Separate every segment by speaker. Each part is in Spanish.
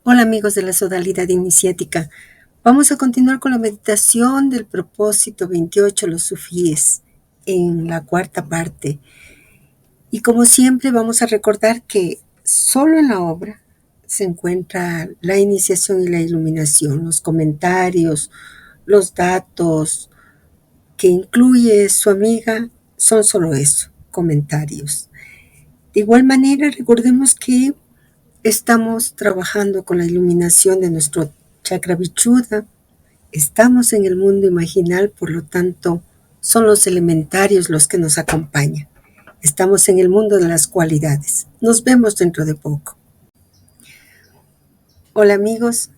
Speaker 1: Hola amigos de la Sodalidad Iniciática. Vamos a continuar con la meditación del propósito 28, los sufíes, en la cuarta parte. Y como siempre vamos a recordar que solo en la obra se encuentra la iniciación y la iluminación, los comentarios, los datos que incluye su amiga son solo eso, comentarios. De igual manera, recordemos que estamos trabajando con la iluminación de nuestro chakra vichuddha. Estamos en el mundo imaginal, por lo tanto, son los elementarios los que nos acompañan. Estamos en el mundo de las cualidades. Nos vemos dentro de poco. Hola amigos,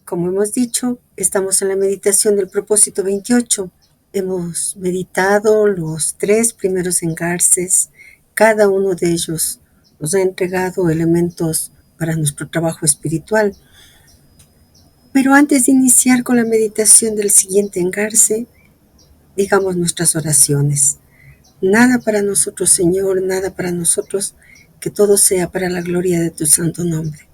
Speaker 1: como hemos dicho, estamos en la meditación del propósito 28. Hemos meditado los 3 primeros engarces. Cada uno de ellos nos ha entregado elementos para nuestro trabajo espiritual. Pero antes de iniciar con la meditación del siguiente engarce, digamos nuestras oraciones. Nada para nosotros, Señor, nada para nosotros, que todo sea para la gloria de tu santo nombre.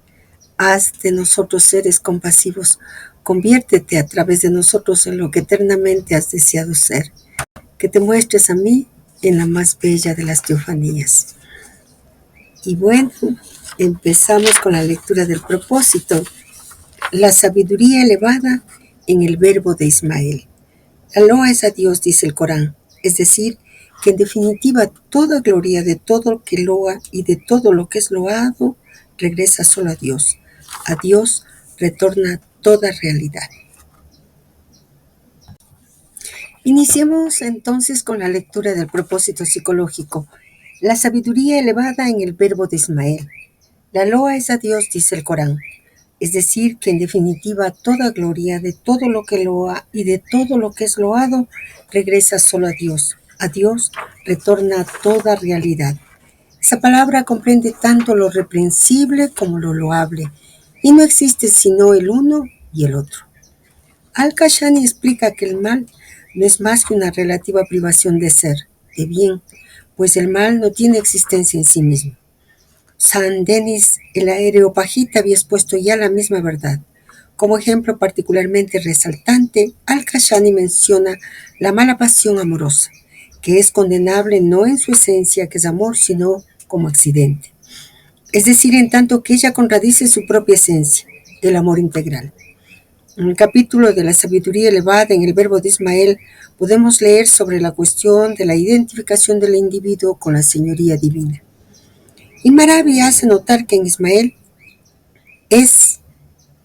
Speaker 1: Haz de nosotros seres compasivos. Conviértete a través de nosotros en lo que eternamente has deseado ser. Que te muestres a mí en la más bella de las teofanías. Y bueno, empezamos con la lectura del propósito. La sabiduría elevada en el verbo de Ismael. La loa es a Dios, dice el Corán, es decir, que en definitiva toda gloria de todo lo que loa y de todo lo que es loado regresa solo a Dios. A Dios retorna toda realidad. Iniciemos entonces con la lectura del propósito psicológico. La sabiduría elevada en el verbo de Ismael. La loa es a Dios, dice el Corán. Es decir, que en definitiva toda gloria de todo lo que loa y de todo lo que es loado regresa solo a Dios. A Dios retorna toda realidad. Esa palabra comprende tanto lo reprensible como lo loable, y no existe sino el uno y el otro. Al-Kashani explica que el mal no es más que una relativa privación de ser, de bien, pues el mal no tiene existencia en sí mismo. San Denis, el Areopagita, había expuesto ya la misma verdad. Como ejemplo particularmente resaltante, Al-Kashani menciona la mala pasión amorosa, que es condenable no en su esencia, que es amor, sino como accidente. Es decir, en tanto que ella contradice su propia esencia, del amor integral. En el capítulo de la sabiduría elevada en el verbo de Ismael, podemos leer sobre la cuestión de la identificación del individuo con la señoría divina. Y Maravi hace notar que en Ismael es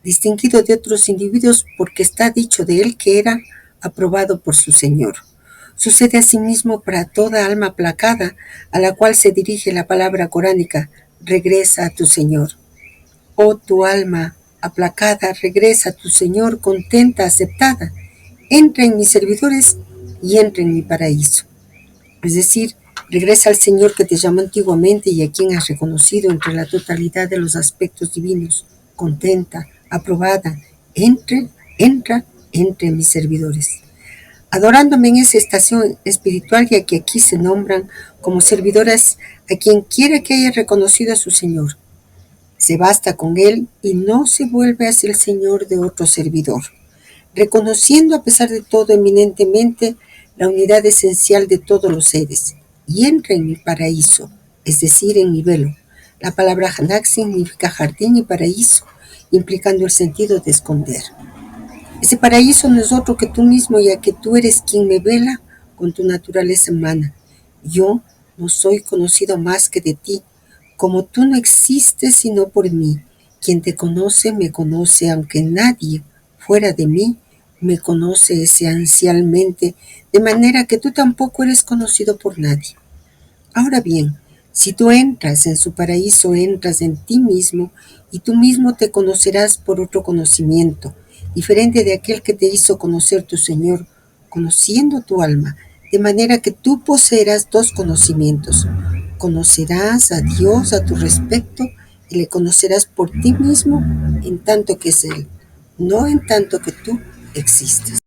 Speaker 1: distinguido de otros individuos porque está dicho de él que era aprobado por su Señor. Sucede asimismo para toda alma aplacada a la cual se dirige la palabra coránica, regresa a tu Señor. Oh tu alma aplacada, regresa a tu Señor, contenta, aceptada. Entra en mis servidores y entra en mi paraíso. Es decir, regresa al Señor que te llamó antiguamente y a quien has reconocido entre la totalidad de los aspectos divinos. Contenta, aprobada, entra entre mis servidores. Adorándome en esa estación espiritual, ya que aquí se nombran como servidoras a quien quiera que haya reconocido a su Señor. Se basta con él y no se vuelve hacia el Señor de otro servidor, reconociendo a pesar de todo eminentemente la unidad esencial de todos los seres, y entra en mi paraíso, es decir, en mi velo. La palabra Hanak significa jardín y paraíso, implicando el sentido de esconder. Ese paraíso no es otro que tú mismo, ya que tú eres quien me vela con tu naturaleza humana. Yo no soy conocido más que de ti, como tú no existes sino por mí. Quien te conoce me conoce, aunque nadie fuera de mí me conoce esencialmente, de manera que tú tampoco eres conocido por nadie. Ahora bien, si tú entras en su paraíso, entras en ti mismo, y tú mismo te conocerás por otro conocimiento, diferente de aquel que te hizo conocer tu Señor, conociendo tu alma, de manera que tú poseerás dos conocimientos. Conocerás a Dios a tu respecto y le conocerás por ti mismo en tanto que es Él, no en tanto que tú existes.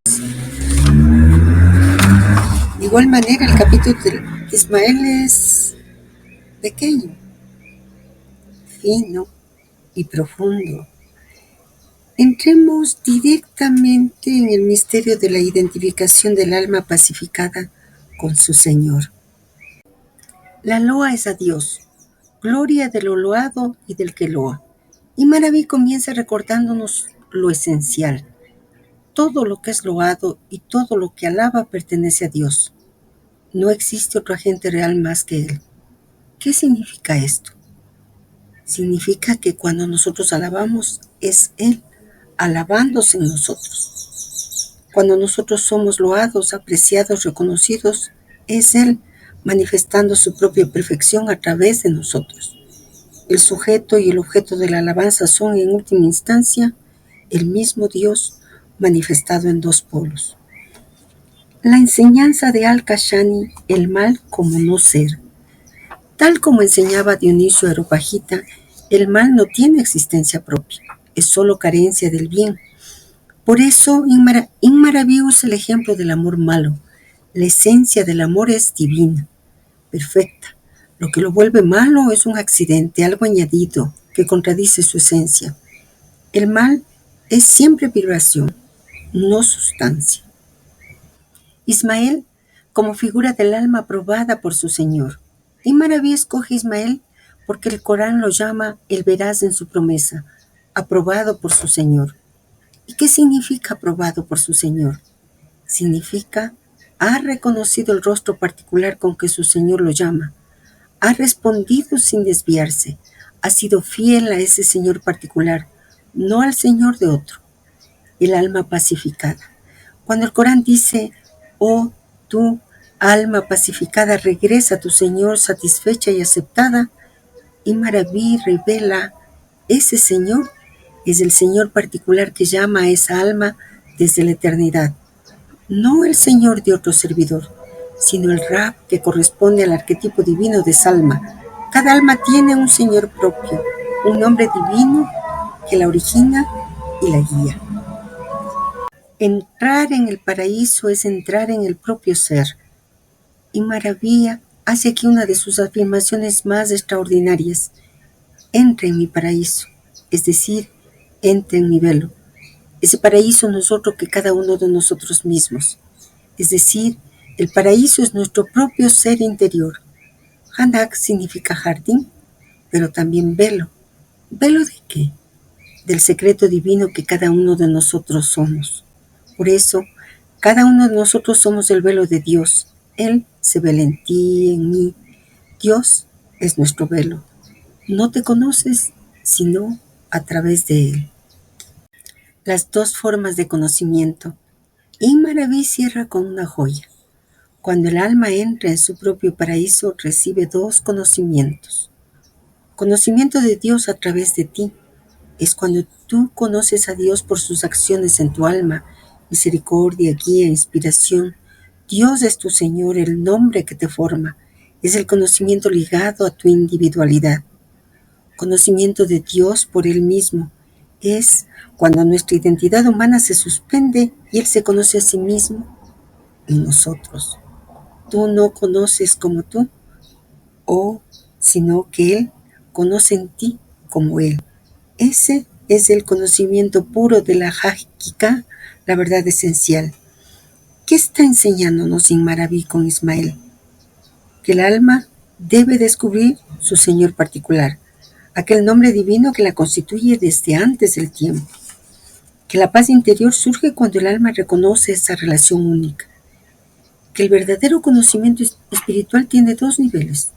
Speaker 1: De igual manera, el capítulo de Ismael es pequeño, fino y profundo. Entremos directamente en el misterio de la identificación del alma pacificada con su Señor. La loa es a Dios, gloria de lo loado y del que loa. Y Maraví comienza recordándonos lo esencial. Todo lo que es loado y todo lo que alaba pertenece a Dios. No existe otro agente real más que Él. ¿Qué significa esto? Significa que cuando nosotros alabamos, es Él alabándose en nosotros. Cuando nosotros somos loados, apreciados, reconocidos, es Él manifestando su propia perfección a través de nosotros. El sujeto y el objeto de la alabanza son, en última instancia, el mismo Dios manifestado en dos polos. La enseñanza de Al-Kashani, el mal como no ser. Tal como enseñaba Dionisio Areopagita, el mal no tiene existencia propia, es solo carencia del bien. Por eso, en Maraví usa el ejemplo del amor malo. La esencia del amor es divina, perfecta. Lo que lo vuelve malo es un accidente, algo añadido, que contradice su esencia. El mal es siempre vibración, no sustancia. Ismael, como figura del alma aprobada por su Señor. Y Maraví escoge Ismael porque el Corán lo llama el veraz en su promesa, aprobado por su Señor. ¿Y qué significa aprobado por su Señor? Significa, ha reconocido el rostro particular con que su Señor lo llama, ha respondido sin desviarse, ha sido fiel a ese Señor particular, no al Señor de otro. El alma pacificada. Cuando el Corán dice, oh, tú, alma pacificada, regresa a tu Señor satisfecha y aceptada, y Maraví revela, ese Señor es el Señor particular que llama a esa alma desde la eternidad. No el Señor de otro servidor, sino el Rab que corresponde al arquetipo divino de esa alma. Cada alma tiene un Señor propio, un nombre divino que la origina y la guía. Entrar en el paraíso es entrar en el propio ser. Y Maravilla hace aquí una de sus afirmaciones más extraordinarias. Entra en mi paraíso, es decir, entra en mi velo. Ese paraíso no es otro que cada uno de nosotros mismos. Es decir, el paraíso es nuestro propio ser interior. Hanak significa jardín, pero también velo. ¿Velo de qué? Del secreto divino que cada uno de nosotros somos. Por eso, cada uno de nosotros somos el velo de Dios. Él se vela en ti, en mí. Dios es nuestro velo. No te conoces sino a través de Él. Las dos formas de conocimiento. Y Maraví cierra con una joya. Cuando el alma entra en su propio paraíso, recibe dos conocimientos. Conocimiento de Dios a través de ti. Es cuando tú conoces a Dios por sus acciones en tu alma, misericordia, guía, inspiración. Dios es tu Señor, el nombre que te forma. Es el conocimiento ligado a tu individualidad. Conocimiento de Dios por Él mismo. Es cuando nuestra identidad humana se suspende y Él se conoce a sí mismo en nosotros. Tú no conoces como tú, sino que Él conoce en ti como Él. Ese es el conocimiento puro de la Hakika, la verdad esencial. ¿Qué está enseñándonos Sin Maraví con Ismael? Que el alma debe descubrir su Señor particular, aquel nombre divino que la constituye desde antes del tiempo. Que la paz interior surge cuando el alma reconoce esa relación única. Que el verdadero conocimiento espiritual tiene dos niveles.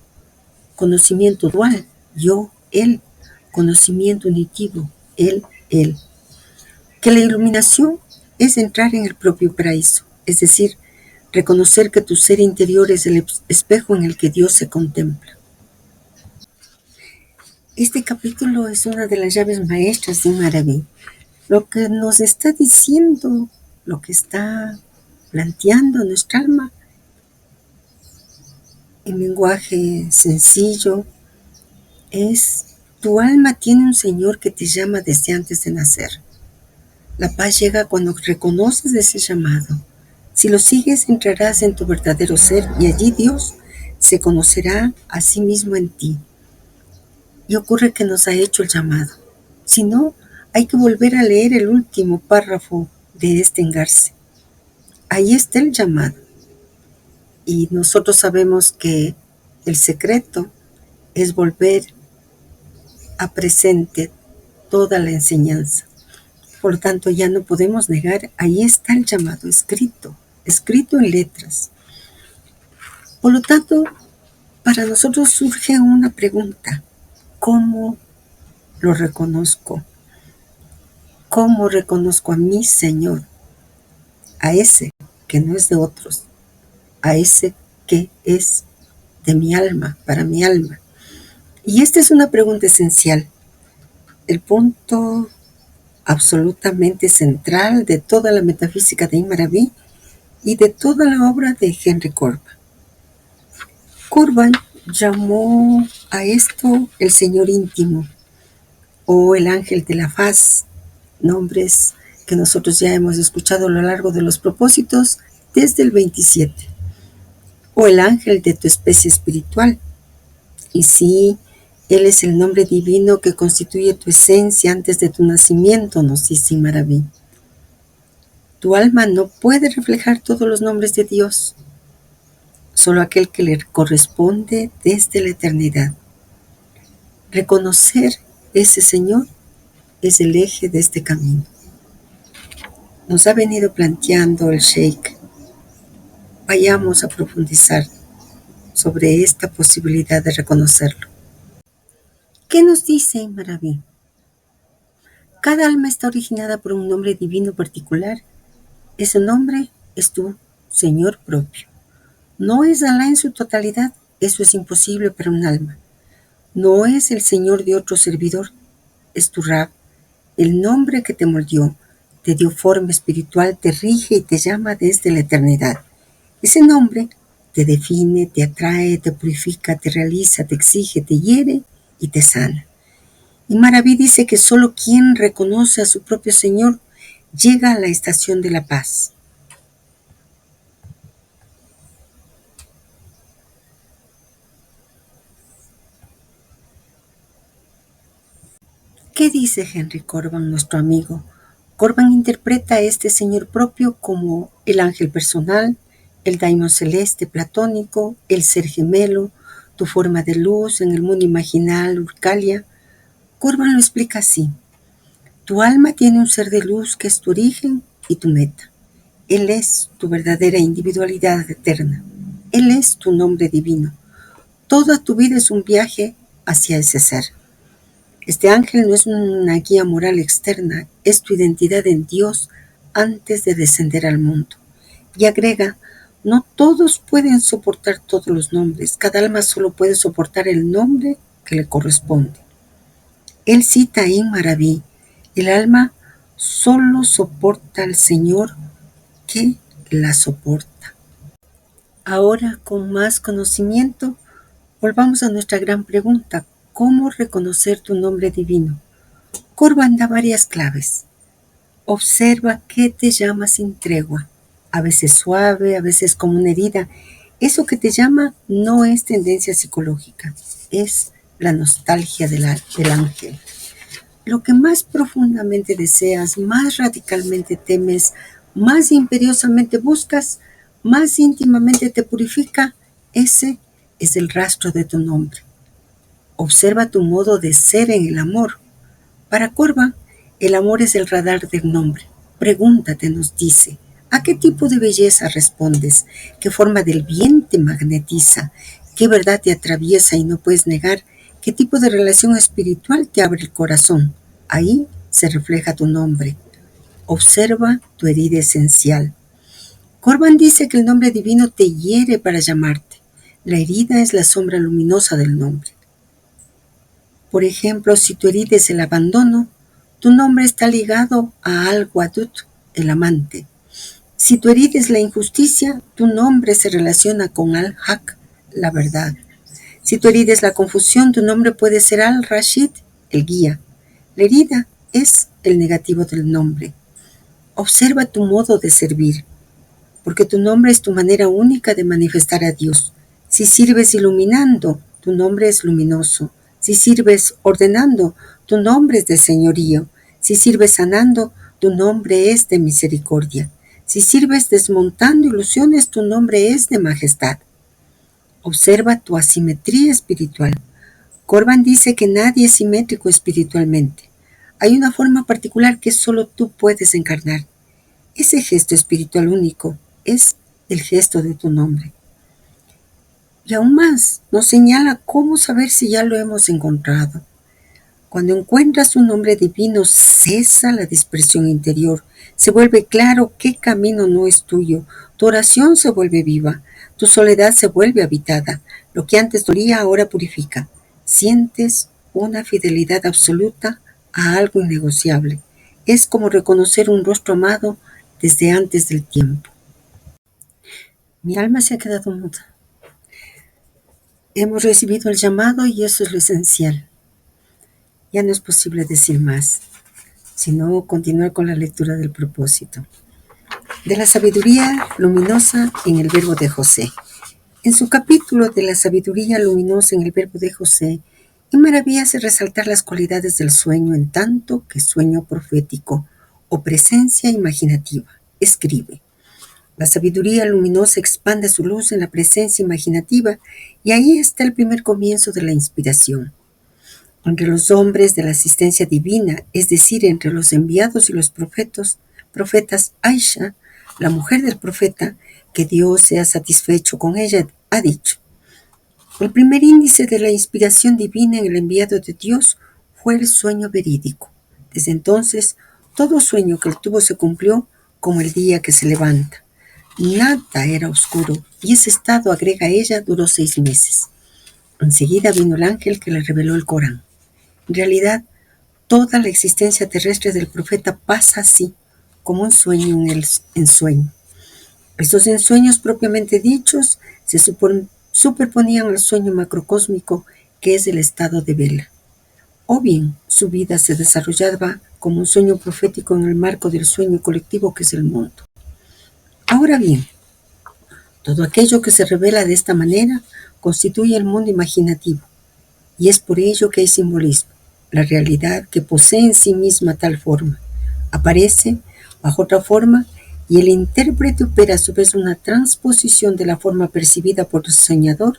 Speaker 1: Conocimiento dual, yo, él. Conocimiento unitivo, él. Que la iluminación es entrar en el propio paraíso, es decir, reconocer que tu ser interior es el espejo en el que Dios se contempla. Este capítulo es una de las llaves maestras de Maraví. Lo que nos está diciendo, lo que está planteando nuestra alma, en lenguaje sencillo, es: tu alma tiene un Señor que te llama desde antes de nacer. La paz llega cuando reconoces ese llamado. Si lo sigues, entrarás en tu verdadero ser y allí Dios se conocerá a sí mismo en ti. Y ocurre que nos ha hecho el llamado. Si no, Hay que volver a leer el último párrafo de este engarce. Ahí está el llamado. Y nosotros sabemos que el secreto es volver a presente toda la enseñanza. Por lo tanto, ya no podemos negar, ahí está el llamado escrito en letras. Por lo tanto, para nosotros surge una pregunta: ¿cómo lo reconozco? ¿Cómo reconozco a mi Señor? A ese que no es de otros, a ese que es de mi alma, para mi alma. Y esta es una pregunta esencial, el punto absolutamente central de toda la metafísica de Imaraví y de toda la obra de Henry Corbin. Corbin llamó a esto el Señor íntimo o el ángel de la faz, nombres que nosotros ya hemos escuchado a lo largo de los propósitos desde el 27, o el ángel de tu especie espiritual. Y sí, él es el nombre divino que constituye tu esencia antes de tu nacimiento, nos dice Imaraví. Tu alma no puede reflejar todos los nombres de Dios, solo aquel que le corresponde desde la eternidad. Reconocer ese Señor es el eje de este camino. Nos ha venido planteando el Sheikh. Vayamos a profundizar sobre esta posibilidad de reconocerlo. ¿Qué nos dice Imaraví? Cada alma está originada por un nombre divino particular. Ese nombre es tu Señor propio. No es Alá en su totalidad, eso es imposible para un alma. No es el Señor de otro servidor, es tu Rab, el nombre que te moldeó, te dio forma espiritual, te rige y te llama desde la eternidad. Ese nombre te define, te atrae, te purifica, te realiza, te exige, te hiere y te sana. Y Maraví dice que solo quien reconoce a su propio Señor llega a la estación de la paz. ¿Qué dice Henry Corbin, nuestro amigo? Corbin interpreta a este Señor propio como el ángel personal, el daimon celeste platónico, el ser gemelo, tu forma de luz en el mundo imaginal, Urcalia. Corbin lo explica así: tu alma tiene un ser de luz que es tu origen y tu meta. Él es tu verdadera individualidad eterna. Él es tu nombre divino. Toda tu vida es un viaje hacia ese ser. Este ángel no es una guía moral externa, es tu identidad en Dios antes de descender al mundo. Y agrega, no todos pueden soportar todos los nombres, cada alma solo puede soportar el nombre que le corresponde. Él cita en Maraví, el alma solo soporta al Señor que la soporta. Ahora, con más conocimiento, volvamos a nuestra gran pregunta: ¿cómo reconocer tu nombre divino? Corbin da varias claves. Observa que te llama sin tregua, a veces suave, a veces como una herida. Eso que te llama no es tendencia psicológica, es la nostalgia del ángel. Lo que más profundamente deseas, más radicalmente temes, más imperiosamente buscas, más íntimamente te purifica, ese es el rastro de tu nombre. Observa tu modo de ser en el amor. Para Corbin, el amor es el radar del nombre. Pregúntate, nos dice, ¿a qué tipo de belleza respondes? ¿Qué forma del bien te magnetiza? ¿Qué verdad te atraviesa y no puedes negar? ¿Qué tipo de relación espiritual te abre el corazón? Ahí se refleja tu nombre. Observa tu herida esencial. Corbin dice que el nombre divino te hiere para llamarte. La herida es la sombra luminosa del nombre. Por ejemplo, si tu herida es el abandono, tu nombre está ligado a Al-Wadud, el amante. Si tu herida es la injusticia, tu nombre se relaciona con Al-Haq, la verdad. Si tu herida es la confusión, tu nombre puede ser Al-Rashid, el guía. La herida es el negativo del nombre. Observa tu modo de servir, porque tu nombre es tu manera única de manifestar a Dios. Si sirves iluminando, tu nombre es luminoso. Si sirves ordenando, tu nombre es de señorío. Si sirves sanando, tu nombre es de misericordia. Si sirves desmontando ilusiones, tu nombre es de majestad. Observa tu asimetría espiritual. Corban dice que nadie es simétrico espiritualmente. Hay una forma particular que solo tú puedes encarnar. Ese gesto espiritual único es el gesto de tu nombre. Y aún más, nos señala cómo saber si ya lo hemos encontrado. Cuando encuentras un nombre divino, cesa la dispersión interior. Se vuelve claro qué camino no es tuyo. Tu oración se vuelve viva. Tu soledad se vuelve habitada. Lo que antes dolía ahora purifica. Sientes una fidelidad absoluta a algo innegociable. Es como reconocer un rostro amado desde antes del tiempo. Mi alma se ha quedado muda. Hemos recibido el llamado y eso es lo esencial. Ya no es posible decir más, sino continuar con la lectura del propósito. De la sabiduría luminosa en el verbo de José. En su capítulo de la sabiduría luminosa en el verbo de José, en maravilla hace resaltar las cualidades del sueño en tanto que sueño profético o presencia imaginativa. Escribe. La sabiduría luminosa expande su luz en la presencia imaginativa y ahí está el primer comienzo de la inspiración. Entre los hombres de la asistencia divina, es decir, entre los enviados y los profetas, Aisha, la mujer del profeta, que Dios sea satisfecho con ella, ha dicho: el primer índice de la inspiración divina en el enviado de Dios fue el sueño verídico. Desde entonces, todo sueño que él tuvo se cumplió como el día que se levanta. Nada era oscuro, y ese estado, agrega ella, duró 6 meses. Enseguida vino el ángel que le reveló el Corán. En realidad, toda la existencia terrestre del profeta pasa así, como un sueño en el ensueño. Estos ensueños propiamente dichos se superponían al sueño macrocósmico que es el estado de vela. O bien, su vida se desarrollaba como un sueño profético en el marco del sueño colectivo que es el mundo. Ahora bien, todo aquello que se revela de esta manera constituye el mundo imaginativo, y es por ello que hay simbolismo. La realidad que posee en sí misma tal forma aparece bajo otra forma y el intérprete opera a su vez una transposición de la forma percibida por el soñador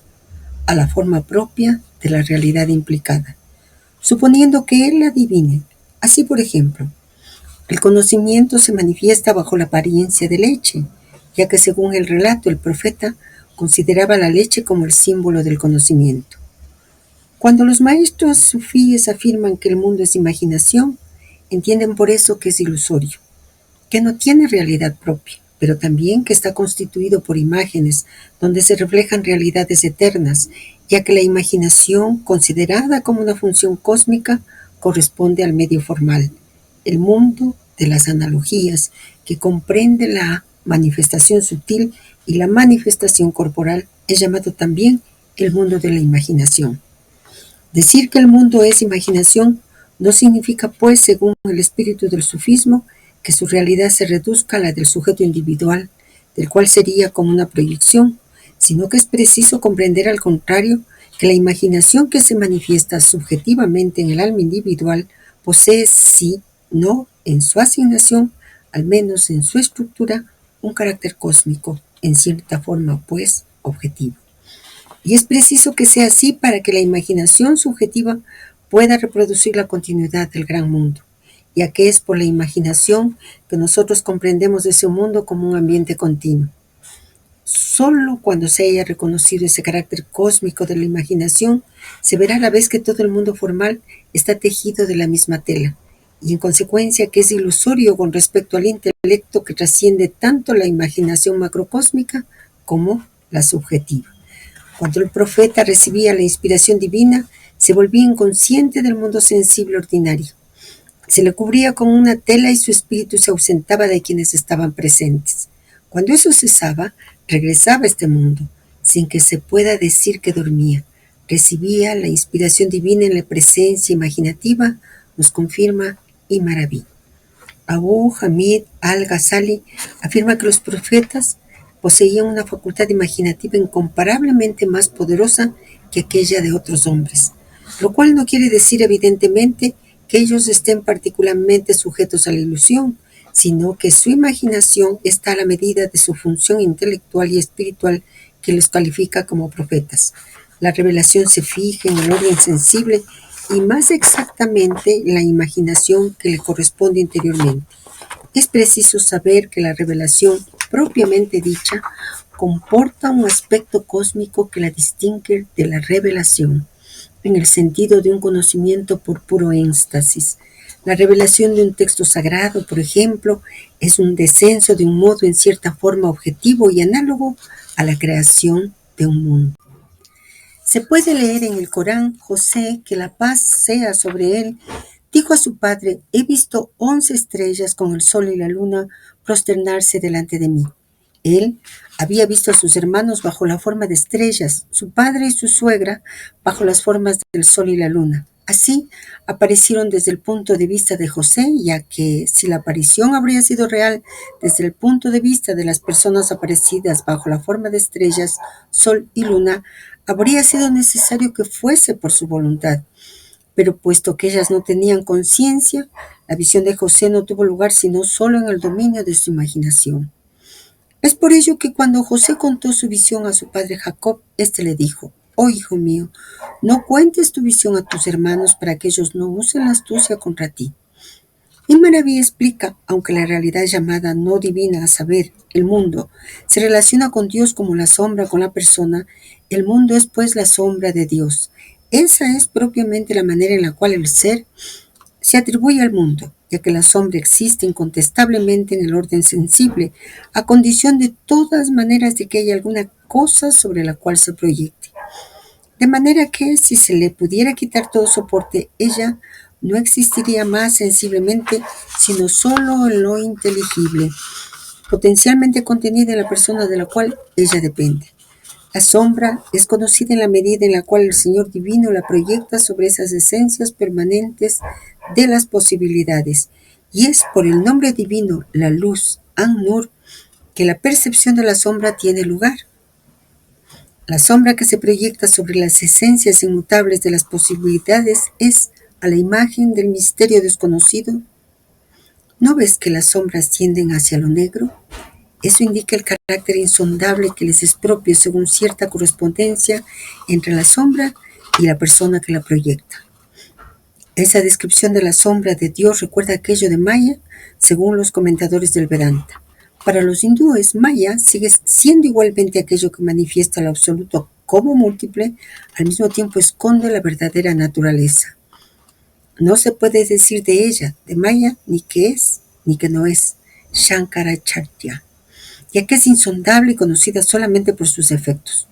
Speaker 1: a la forma propia de la realidad implicada, suponiendo que él la adivine. Así, por ejemplo, el conocimiento se manifiesta bajo la apariencia de leche, ya que según el relato el profeta consideraba la leche como el símbolo del conocimiento. Cuando los maestros sufíes afirman que el mundo es imaginación, entienden por eso que es ilusorio, que no tiene realidad propia, pero también que está constituido por imágenes donde se reflejan realidades eternas, ya que la imaginación, considerada como una función cósmica, corresponde al medio formal, el mundo de las analogías, que comprende la manifestación sutil y la manifestación corporal, es llamado también el mundo de la imaginación. Decir que el mundo es imaginación no significa, pues, según el espíritu del sufismo, que su realidad se reduzca a la del sujeto individual, del cual sería como una proyección, sino que es preciso comprender al contrario que la imaginación que se manifiesta subjetivamente en el alma individual posee, sí, no en su asignación, al menos en su estructura, un carácter cósmico, en cierta forma, pues, objetivo. Y es preciso que sea así para que la imaginación subjetiva pueda reproducir la continuidad del gran mundo, ya que es por la imaginación que nosotros comprendemos ese mundo como un ambiente continuo. Solo cuando se haya reconocido ese carácter cósmico de la imaginación, se verá a la vez que todo el mundo formal está tejido de la misma tela, y en consecuencia que es ilusorio con respecto al intelecto que trasciende tanto la imaginación macrocósmica como la subjetiva. Cuando el profeta recibía la inspiración divina, se volvía inconsciente del mundo sensible ordinario. Se le cubría con una tela y su espíritu se ausentaba de quienes estaban presentes. Cuando eso cesaba, regresaba a este mundo, sin que se pueda decir que dormía. Recibía la inspiración divina en la presencia imaginativa, nos confirma y maravilla. Abu Hamid al-Ghazali afirma que los profetas poseían una facultad imaginativa incomparablemente más poderosa que aquella de otros hombres, lo cual no quiere decir evidentemente que ellos estén particularmente sujetos a la ilusión, sino que su imaginación está a la medida de su función intelectual y espiritual que los califica como profetas. La revelación se fija en el orden sensible y más exactamente la imaginación que le corresponde interiormente. Es preciso saber que la revelación propiamente dicha comporta un aspecto cósmico que la distingue de la revelación, en el sentido de un conocimiento por puro éxtasis. La revelación de un texto sagrado, por ejemplo, es un descenso de un modo en cierta forma objetivo y análogo a la creación de un mundo. Se puede leer en el Corán: José, que la paz sea sobre él, dijo a su padre: he visto 11 estrellas con el sol y la luna prosternarse delante de mí. Él había visto a sus hermanos bajo la forma de estrellas, su padre y su suegra bajo las formas del sol y la luna. Así aparecieron desde el punto de vista de José, ya que si la aparición habría sido real desde el punto de vista de las personas aparecidas bajo la forma de estrellas, sol y luna, habría sido necesario que fuese por su voluntad. Pero puesto que ellas no tenían conciencia, la visión de José no tuvo lugar sino solo en el dominio de su imaginación. Es por ello que cuando José contó su visión a su padre Jacob, éste le dijo: oh hijo mío, no cuentes tu visión a tus hermanos para que ellos no usen la astucia contra ti. Y Maraví explica: aunque la realidad llamada no divina, a saber, el mundo, se relaciona con Dios como la sombra con la persona, el mundo es pues la sombra de Dios. Esa es propiamente la manera en la cual el ser se atribuye al mundo, ya que la sombra existe incontestablemente en el orden sensible, a condición de todas maneras de que haya alguna cosa sobre la cual se proyecte. De manera que, si se le pudiera quitar todo soporte, ella no existiría más sensiblemente, sino solo en lo inteligible, potencialmente contenida en la persona de la cual ella depende. La sombra es conocida en la medida en la cual el Señor Divino la proyecta sobre esas esencias permanentes de las posibilidades, y es por el nombre divino, la luz, An-Nur, que la percepción de la sombra tiene lugar. La sombra que se proyecta sobre las esencias inmutables de las posibilidades es, a la imagen del misterio desconocido. ¿No ves que las sombras tienden hacia lo negro? Eso indica el carácter insondable que les es propio según cierta correspondencia entre la sombra y la persona que la proyecta. Esa descripción de la sombra de Dios recuerda aquello de Maya, según los comentadores del Vedanta. Para los hindúes, Maya sigue siendo igualmente aquello que manifiesta el absoluto como múltiple, al mismo tiempo esconde la verdadera naturaleza. No se puede decir de ella, de Maya, ni que es, ni que no es, Shankaracharya, ya que es insondable y conocida solamente por sus efectos.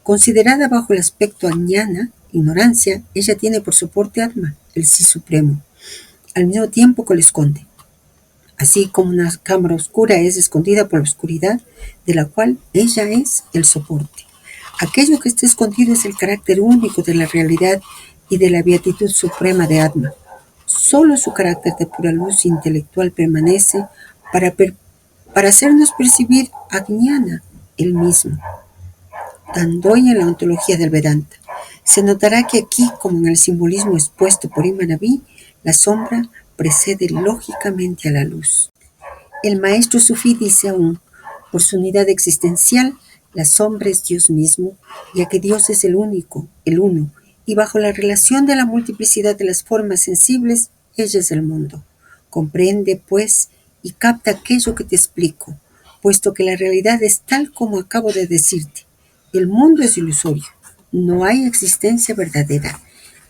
Speaker 1: Considerada bajo el aspecto añana, ignorancia, ella tiene por soporte Atma, el sí supremo, al mismo tiempo que lo esconde. Así como una cámara oscura es escondida por la oscuridad, de la cual ella es el soporte. Aquello que está escondido es el carácter único de la realidad y de la beatitud suprema de Atma. Solo su carácter de pura luz intelectual permanece para hacernos percibir a Jnana, el mismo. Tandoy en la ontología del Vedanta. Se notará que aquí, como en el simbolismo expuesto por Imanaví, la sombra precede lógicamente a la luz. El maestro sufí dice aún: por su unidad existencial, la sombra es Dios mismo, ya que Dios es el único, el uno, y bajo la relación de la multiplicidad de las formas sensibles, ella es el mundo. Comprende, pues, y capta aquello que te explico, puesto que la realidad es tal como acabo de decirte. El mundo es ilusorio, no hay existencia verdadera,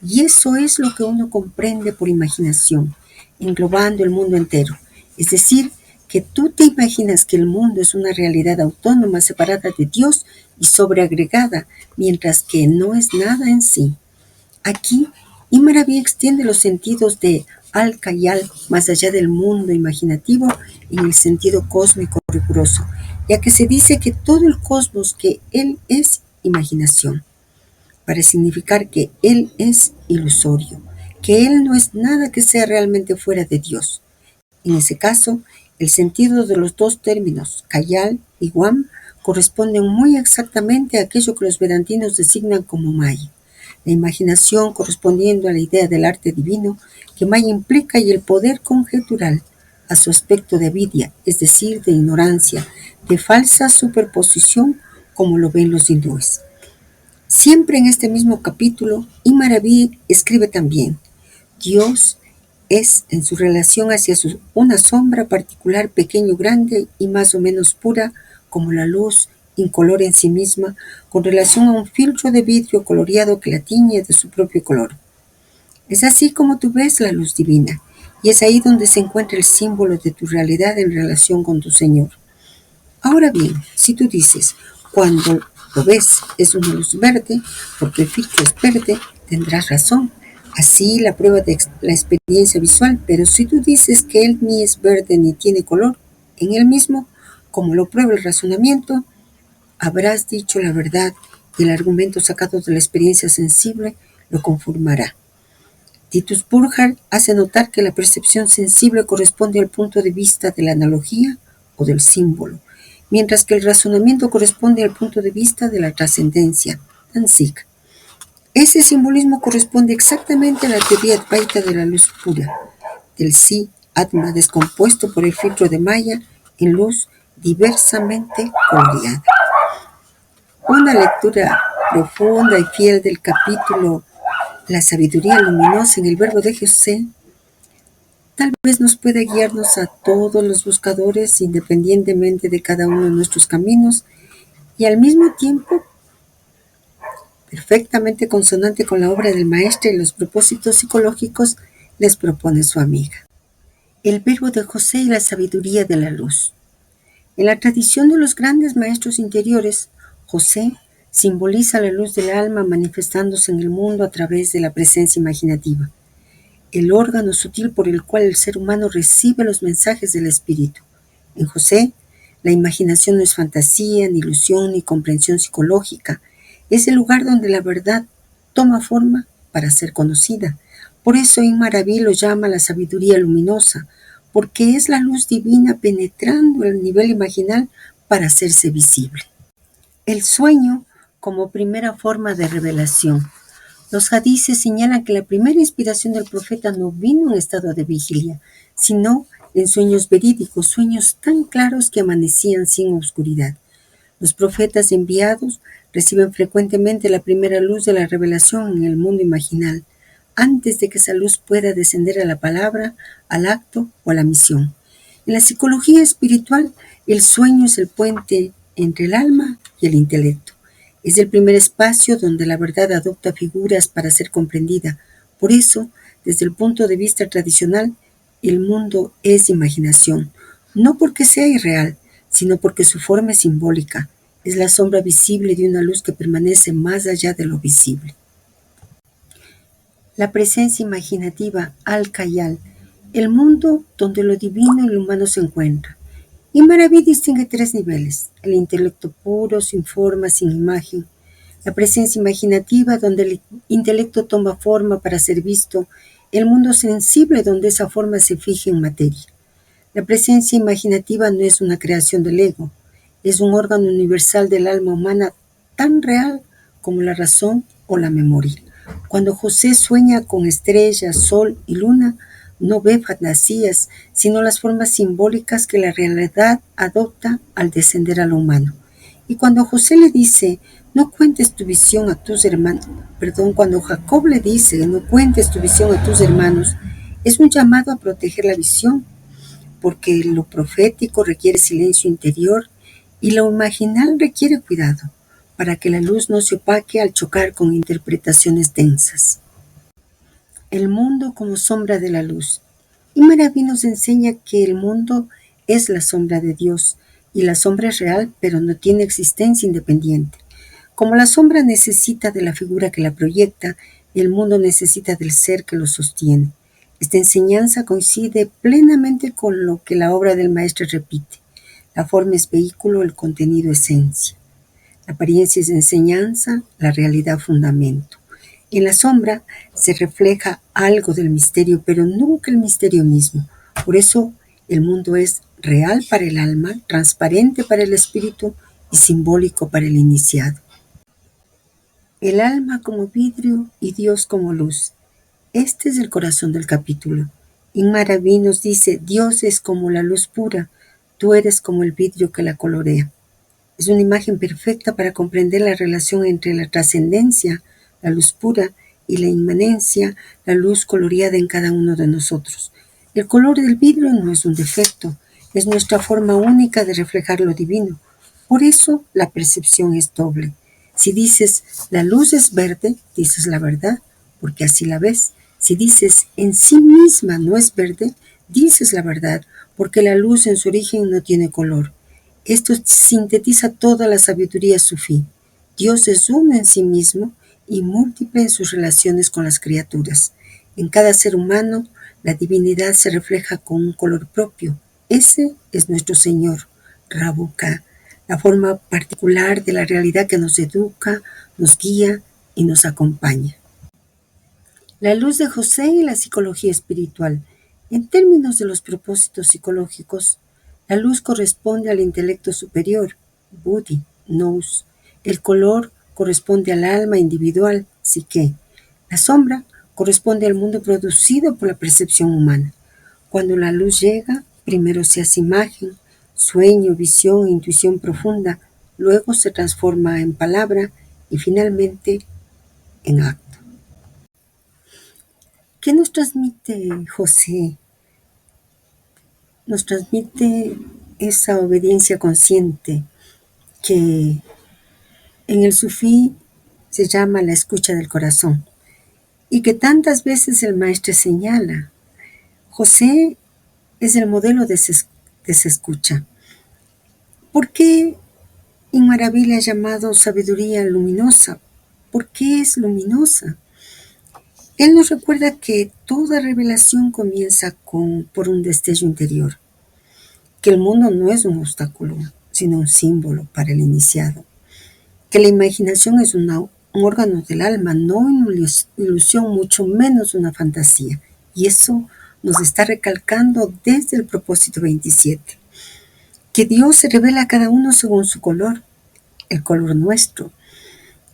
Speaker 1: y eso es lo que uno comprende por imaginación, englobando el mundo entero. Es decir, que tú te imaginas que el mundo es una realidad autónoma, separada de Dios y sobreagregada, mientras que no es nada en sí. Aquí, Imaraví extiende los sentidos de al-Khayal más allá del mundo imaginativo en el sentido cósmico riguroso, ya que se dice que todo el cosmos, que Él es imaginación, para significar que Él es ilusorio, que Él no es nada que sea realmente fuera de Dios. En ese caso, el sentido de los dos términos, Khayal y Wam, corresponden muy exactamente a aquello que los vedantinos designan como Maya, la imaginación correspondiendo a la idea del arte divino que Maya implica y el poder conjetural a su aspecto de avidya, es decir, de ignorancia, de falsa superposición, como lo ven los hindúes. Siempre en este mismo capítulo, Imaraví escribe también: Dios es, en su relación hacia una sombra particular, pequeño, grande y más o menos pura, como la luz incolora en sí misma, con relación a un filtro de vidrio coloreado que la tiñe de su propio color. Es así como tú ves la luz divina, y es ahí donde se encuentra el símbolo de tu realidad en relación con tu Señor. Ahora bien, si tú dices, cuando lo ves es una luz verde, porque el filtro es verde, tendrás razón. Así la prueba de la experiencia visual, pero si tú dices que él ni es verde ni tiene color en él mismo, como lo prueba el razonamiento, habrás dicho la verdad y el argumento sacado de la experiencia sensible lo conformará. Titus Burckhardt hace notar que la percepción sensible corresponde al punto de vista de la analogía o del símbolo, mientras que el razonamiento corresponde al punto de vista de la trascendencia, Danzig. Ese simbolismo corresponde exactamente a la teoría advaita de la luz pura, del sí atma descompuesto por el filtro de Maya en luz diversamente coloreada. Una lectura profunda y fiel del capítulo La sabiduría luminosa en el verbo de José tal vez nos pueda guiarnos a todos los buscadores independientemente de cada uno de nuestros caminos y al mismo tiempo perfectamente consonante con la obra del maestro y los propósitos psicológicos les propone su amiga. El verbo de José y la sabiduría de la luz. En la tradición de los grandes maestros interiores, José simboliza la luz del alma manifestándose en el mundo a través de la presencia imaginativa, el órgano sutil por el cual el ser humano recibe los mensajes del espíritu. En José, la imaginación no es fantasía, ni ilusión, ni comprensión psicológica. Es el lugar donde la verdad toma forma para ser conocida. Por eso Imaraví lo llama la sabiduría luminosa, porque es la luz divina penetrando el nivel imaginal para hacerse visible. El sueño como primera forma de revelación. Los hadices señalan que la primera inspiración del profeta no vino en estado de vigilia, sino en sueños verídicos, sueños tan claros que amanecían sin oscuridad. Los profetas enviados reciben frecuentemente la primera luz de la revelación en el mundo imaginal, antes de que esa luz pueda descender a la palabra, al acto o a la misión. En la psicología espiritual, el sueño es el puente entre el alma y el intelecto. Es el primer espacio donde la verdad adopta figuras para ser comprendida. Por eso, desde el punto de vista tradicional, el mundo es imaginación, no porque sea irreal, sino porque su forma es simbólica. Es la sombra visible de una luz que permanece más allá de lo visible. La presencia imaginativa, al-Khayal, el mundo donde lo divino y lo humano se encuentran. Y Maraví distingue tres niveles: el intelecto puro, sin forma, sin imagen; la presencia imaginativa, donde el intelecto toma forma para ser visto; el mundo sensible, donde esa forma se fija en materia. La presencia imaginativa no es una creación del ego, es un órgano universal del alma humana tan real como la razón o la memoria. Cuando José sueña con estrellas, sol y luna, no ve fantasías, sino las formas simbólicas que la realidad adopta al descender a lo humano. Y cuando José le dice, no cuentes tu visión a tus hermanos, cuando Jacob le dice, no cuentes tu visión a tus hermanos, es un llamado a proteger la visión, porque lo profético requiere silencio interior y lo imaginal requiere cuidado, para que la luz no se opaque al chocar con interpretaciones densas. El mundo como sombra de la luz. Y Maraví nos enseña que el mundo es la sombra de Dios, y la sombra es real, pero no tiene existencia independiente. Como la sombra necesita de la figura que la proyecta, el mundo necesita del ser que lo sostiene. Esta enseñanza coincide plenamente con lo que la obra del maestro repite. La forma es vehículo, el contenido esencia. La apariencia es enseñanza, la realidad fundamento. En la sombra se refleja algo del misterio, pero nunca el misterio mismo. Por eso el mundo es real para el alma, transparente para el espíritu y simbólico para el iniciado. El alma como vidrio y Dios como luz. Este es el corazón del capítulo. Inmaraví nos dice, Dios es como la luz pura, tú eres como el vidrio que la colorea. Es una imagen perfecta para comprender la relación entre la trascendencia, la luz pura, y la inmanencia, la luz coloreada en cada uno de nosotros. El color del vidrio no es un defecto, es nuestra forma única de reflejar lo divino. Por eso la percepción es doble. Si dices, la luz es verde, dices la verdad, porque así la ves. Si dices, en sí misma no es verde, dices la verdad, porque la luz en su origen no tiene color. Esto sintetiza toda la sabiduría sufí. Dios es uno en sí mismo y múltiple en sus relaciones con las criaturas. En cada ser humano, la divinidad se refleja con un color propio. Ese es nuestro Señor, Rabuka, la forma particular de la realidad que nos educa, nos guía y nos acompaña. La luz de José y la psicología espiritual. En términos de los propósitos psicológicos, la luz corresponde al intelecto superior, Buddhi, Nous. El color corresponde al alma individual, Psique. La sombra corresponde al mundo producido por la percepción humana. Cuando la luz llega, primero se hace imagen, sueño, visión, intuición profunda, luego se transforma en palabra y finalmente en acto. ¿Qué nos transmite José? Nos transmite esa obediencia consciente que en el sufí se llama la escucha del corazón y que tantas veces el maestro señala. José es el modelo de esa escucha. ¿Por qué Inmaraví le ha llamado sabiduría luminosa? ¿Por qué es luminosa? Él nos recuerda que toda revelación comienza por un destello interior, que el mundo no es un obstáculo, sino un símbolo para el iniciado, que la imaginación es un órgano del alma, no una ilusión, mucho menos una fantasía. Y eso nos está recalcando desde el propósito 27, que Dios se revela a cada uno según su color, el color nuestro,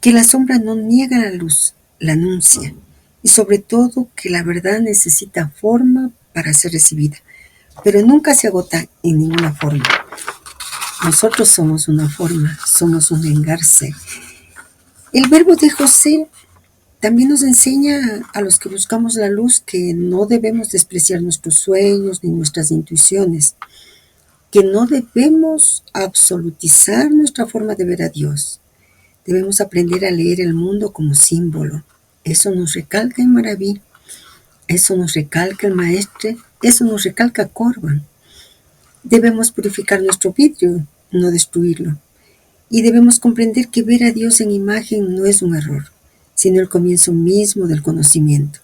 Speaker 1: que la sombra no niega la luz, la anuncia, y sobre todo que la verdad necesita forma para ser recibida, pero nunca se agota en ninguna forma. Nosotros somos una forma, somos un engarce. El verbo de José también nos enseña a los que buscamos la luz que no debemos despreciar nuestros sueños ni nuestras intuiciones, que no debemos absolutizar nuestra forma de ver a Dios. Debemos aprender a leer el mundo como símbolo. Eso nos recalca en Maraví, eso nos recalca el maestre, eso nos recalca Corban. Debemos purificar nuestro vidrio, no destruirlo. Y debemos comprender que ver a Dios en imagen no es un error, sino el comienzo mismo del conocimiento.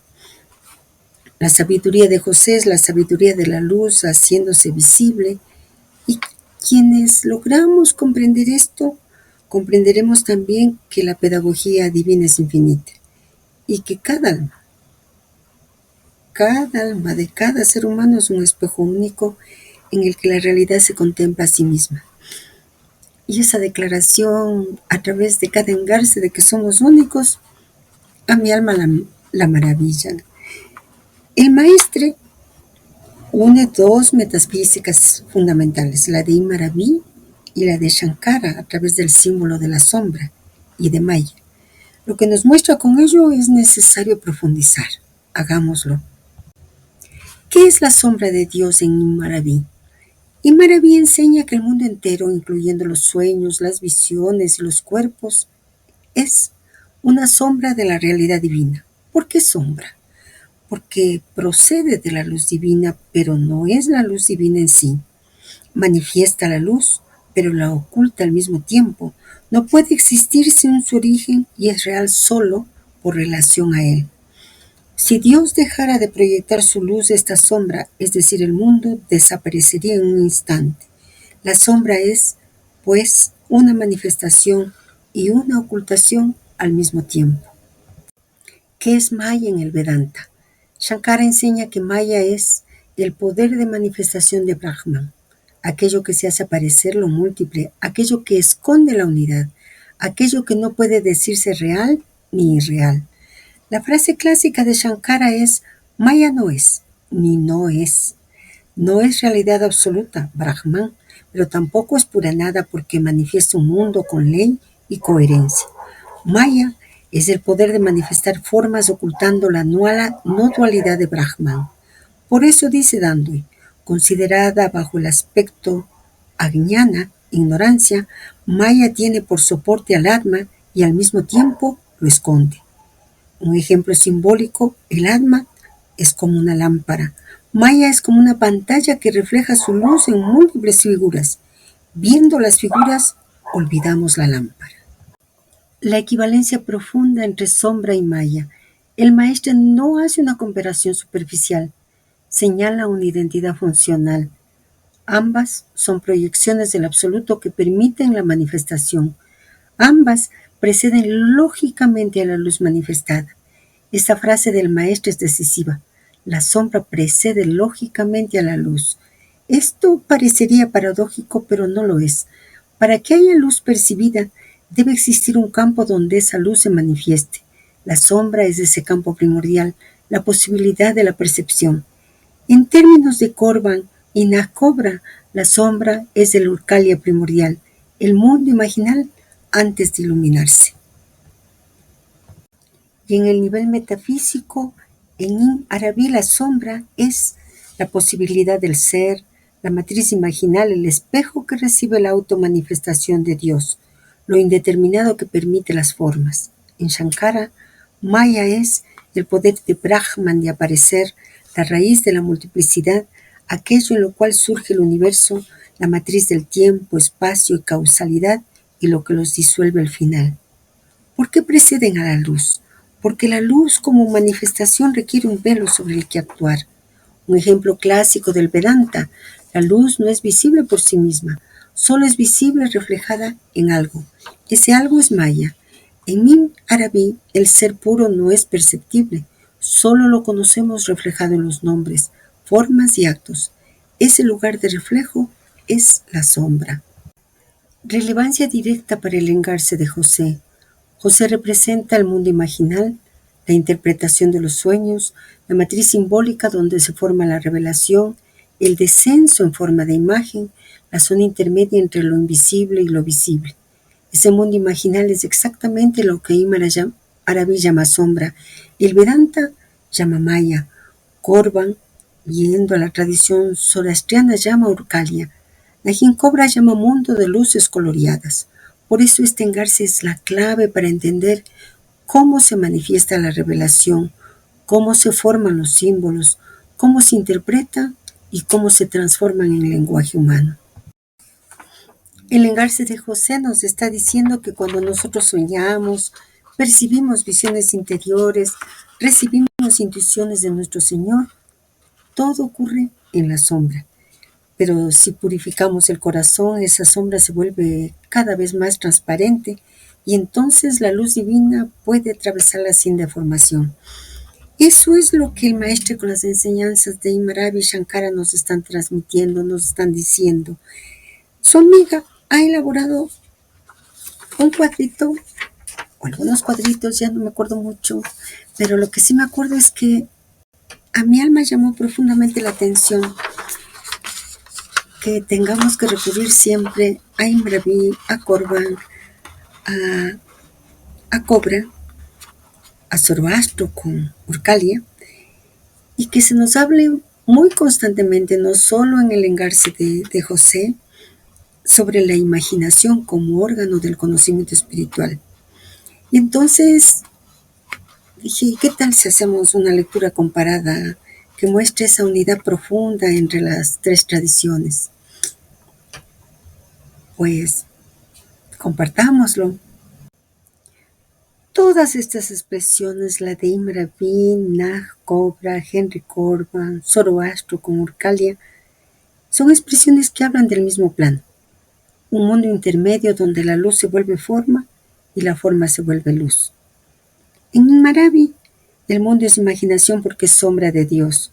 Speaker 1: La sabiduría de José es la sabiduría de la luz haciéndose visible, y quienes logramos comprender esto, comprenderemos también que la pedagogía divina es infinita y que cada alma de cada ser humano es un espejo único en el que la realidad se contempla a sí misma. Y esa declaración a través de cada engarce de que somos únicos, a mi alma la maravilla. El maestre une dos metafísicas fundamentales, la de Imaraví y la de Shankara, a través del símbolo de la sombra y de Maya. Lo que nos muestra con ello es necesario profundizar. Hagámoslo. ¿Qué es la sombra de Dios en Imaraví? Imaraví enseña que el mundo entero, incluyendo los sueños, las visiones y los cuerpos, es una sombra de la realidad divina. ¿Por qué sombra? Porque procede de la luz divina, pero no es la luz divina en sí. Manifiesta la luz, pero la oculta al mismo tiempo. No puede existir sin su origen y es real solo por relación a él. Si Dios dejara de proyectar su luz, esta sombra, es decir, el mundo, desaparecería en un instante. La sombra es, pues, una manifestación y una ocultación al mismo tiempo. ¿Qué es Maya en el Vedanta? Shankara enseña que Maya es el poder de manifestación de Brahman, aquello que se hace aparecer lo múltiple, aquello que esconde la unidad, aquello que no puede decirse real ni irreal. La frase clásica de Shankara es: Maya no es, ni no es. No es realidad absoluta, Brahman, pero tampoco es pura nada porque manifiesta un mundo con ley y coherencia. Maya es el poder de manifestar formas ocultando la no dualidad de Brahman. Por eso dice Dandui, considerada bajo el aspecto ajnana, ignorancia, Maya tiene por soporte al Atma y al mismo tiempo lo esconde. Un ejemplo simbólico, el Atma es como una lámpara. Maya es como una pantalla que refleja su luz en múltiples figuras. Viendo las figuras, olvidamos la lámpara. La equivalencia profunda entre sombra y Maya. El maestro no hace una comparación superficial, señala una identidad funcional. Ambas son proyecciones del absoluto que permiten la manifestación. Ambas preceden lógicamente a la luz manifestada. Esta frase del maestro es decisiva. La sombra precede lógicamente a la luz. Esto parecería paradójico, pero no lo es. Para que haya luz percibida, debe existir un campo donde esa luz se manifieste. La sombra es ese campo primordial, la posibilidad de la percepción. En términos de Corban y Nakobra, la sombra es el Urkalia primordial, el mundo imaginal antes de iluminarse. Y en el nivel metafísico, en Arabí la sombra es la posibilidad del ser, la matriz imaginal, el espejo que recibe la automanifestación de Dios, lo indeterminado que permite las formas. En Shankara, Maya es el poder de Brahman de aparecer, la raíz de la multiplicidad, aquello en lo cual surge el universo, la matriz del tiempo, espacio y causalidad, y lo que los disuelve al final. ¿Por qué preceden a la luz? Porque la luz como manifestación requiere un velo sobre el que actuar. Un ejemplo clásico del Vedanta: la luz no es visible por sí misma, solo es visible reflejada en algo. Ese algo es Maya. En Min Arabí, el ser puro no es perceptible, solo lo conocemos reflejado en los nombres, formas y actos. Ese lugar de reflejo es la sombra. Relevancia directa para el engarce de José. José representa el mundo imaginal, la interpretación de los sueños, la matriz simbólica donde se forma la revelación, el descenso en forma de imagen, la zona intermedia entre lo invisible y lo visible. Ese mundo imaginal es exactamente lo que Arabí llama sombra y el Vedanta llama Maya. Corban, yendo a la tradición zoroastriana, llama Urkalia. La Gincobra llama mundo de luces coloreadas. Por eso este engarce es la clave para entender cómo se manifiesta la revelación, cómo se forman los símbolos, cómo se interpreta y cómo se transforman en el lenguaje humano. El engarce de José nos está diciendo que cuando nosotros soñamos, percibimos visiones interiores, recibimos intuiciones de nuestro Señor, todo ocurre en la sombra. Pero si purificamos el corazón, esa sombra se vuelve cada vez más transparente y entonces la luz divina puede atravesarla sin deformación. Eso es lo que el maestro con las enseñanzas de Imaravi y Shankara nos están transmitiendo, nos están diciendo. Su amiga ha elaborado un cuadrito, o algunos cuadritos, ya no me acuerdo mucho, pero lo que sí me acuerdo es que a mi alma llamó profundamente la atención que tengamos que recurrir siempre a Imraví, a Corban, a Cobra, a Zoroastro con Urkalia, y que se nos hable muy constantemente, no solo en el engarce de José, sobre la imaginación como órgano del conocimiento espiritual. Y entonces dije, ¿qué tal si hacemos una lectura comparada que muestre esa unidad profunda entre las tres tradiciones? Pues compartámoslo. Todas estas expresiones, la de Imraví, Nag, Cobra, Henry Corban, Zoroastro con Urkalia, son expresiones que hablan del mismo plano, un mundo intermedio donde la luz se vuelve forma y la forma se vuelve luz. En Imaravi, el mundo es imaginación porque es sombra de Dios.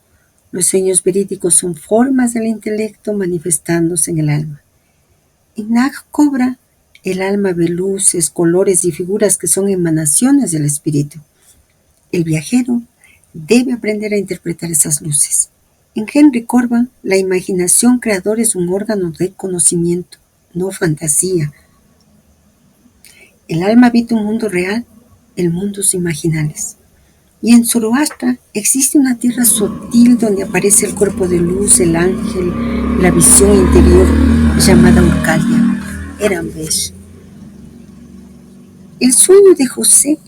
Speaker 1: Los sueños verídicos son formas del intelecto manifestándose en el alma. En Nag Cobra, el alma ve luces, colores y figuras que son emanaciones del espíritu. El viajero debe aprender a interpretar esas luces. En Henry Corbin, la imaginación creadora es un órgano de conocimiento, no fantasía. El alma habita un mundo real, el mundos imaginales. Y en Zoroastra existe una tierra sutil donde aparece el cuerpo de luz, el ángel, la visión interior llamada Urkalia, Erambesh. El sueño de José,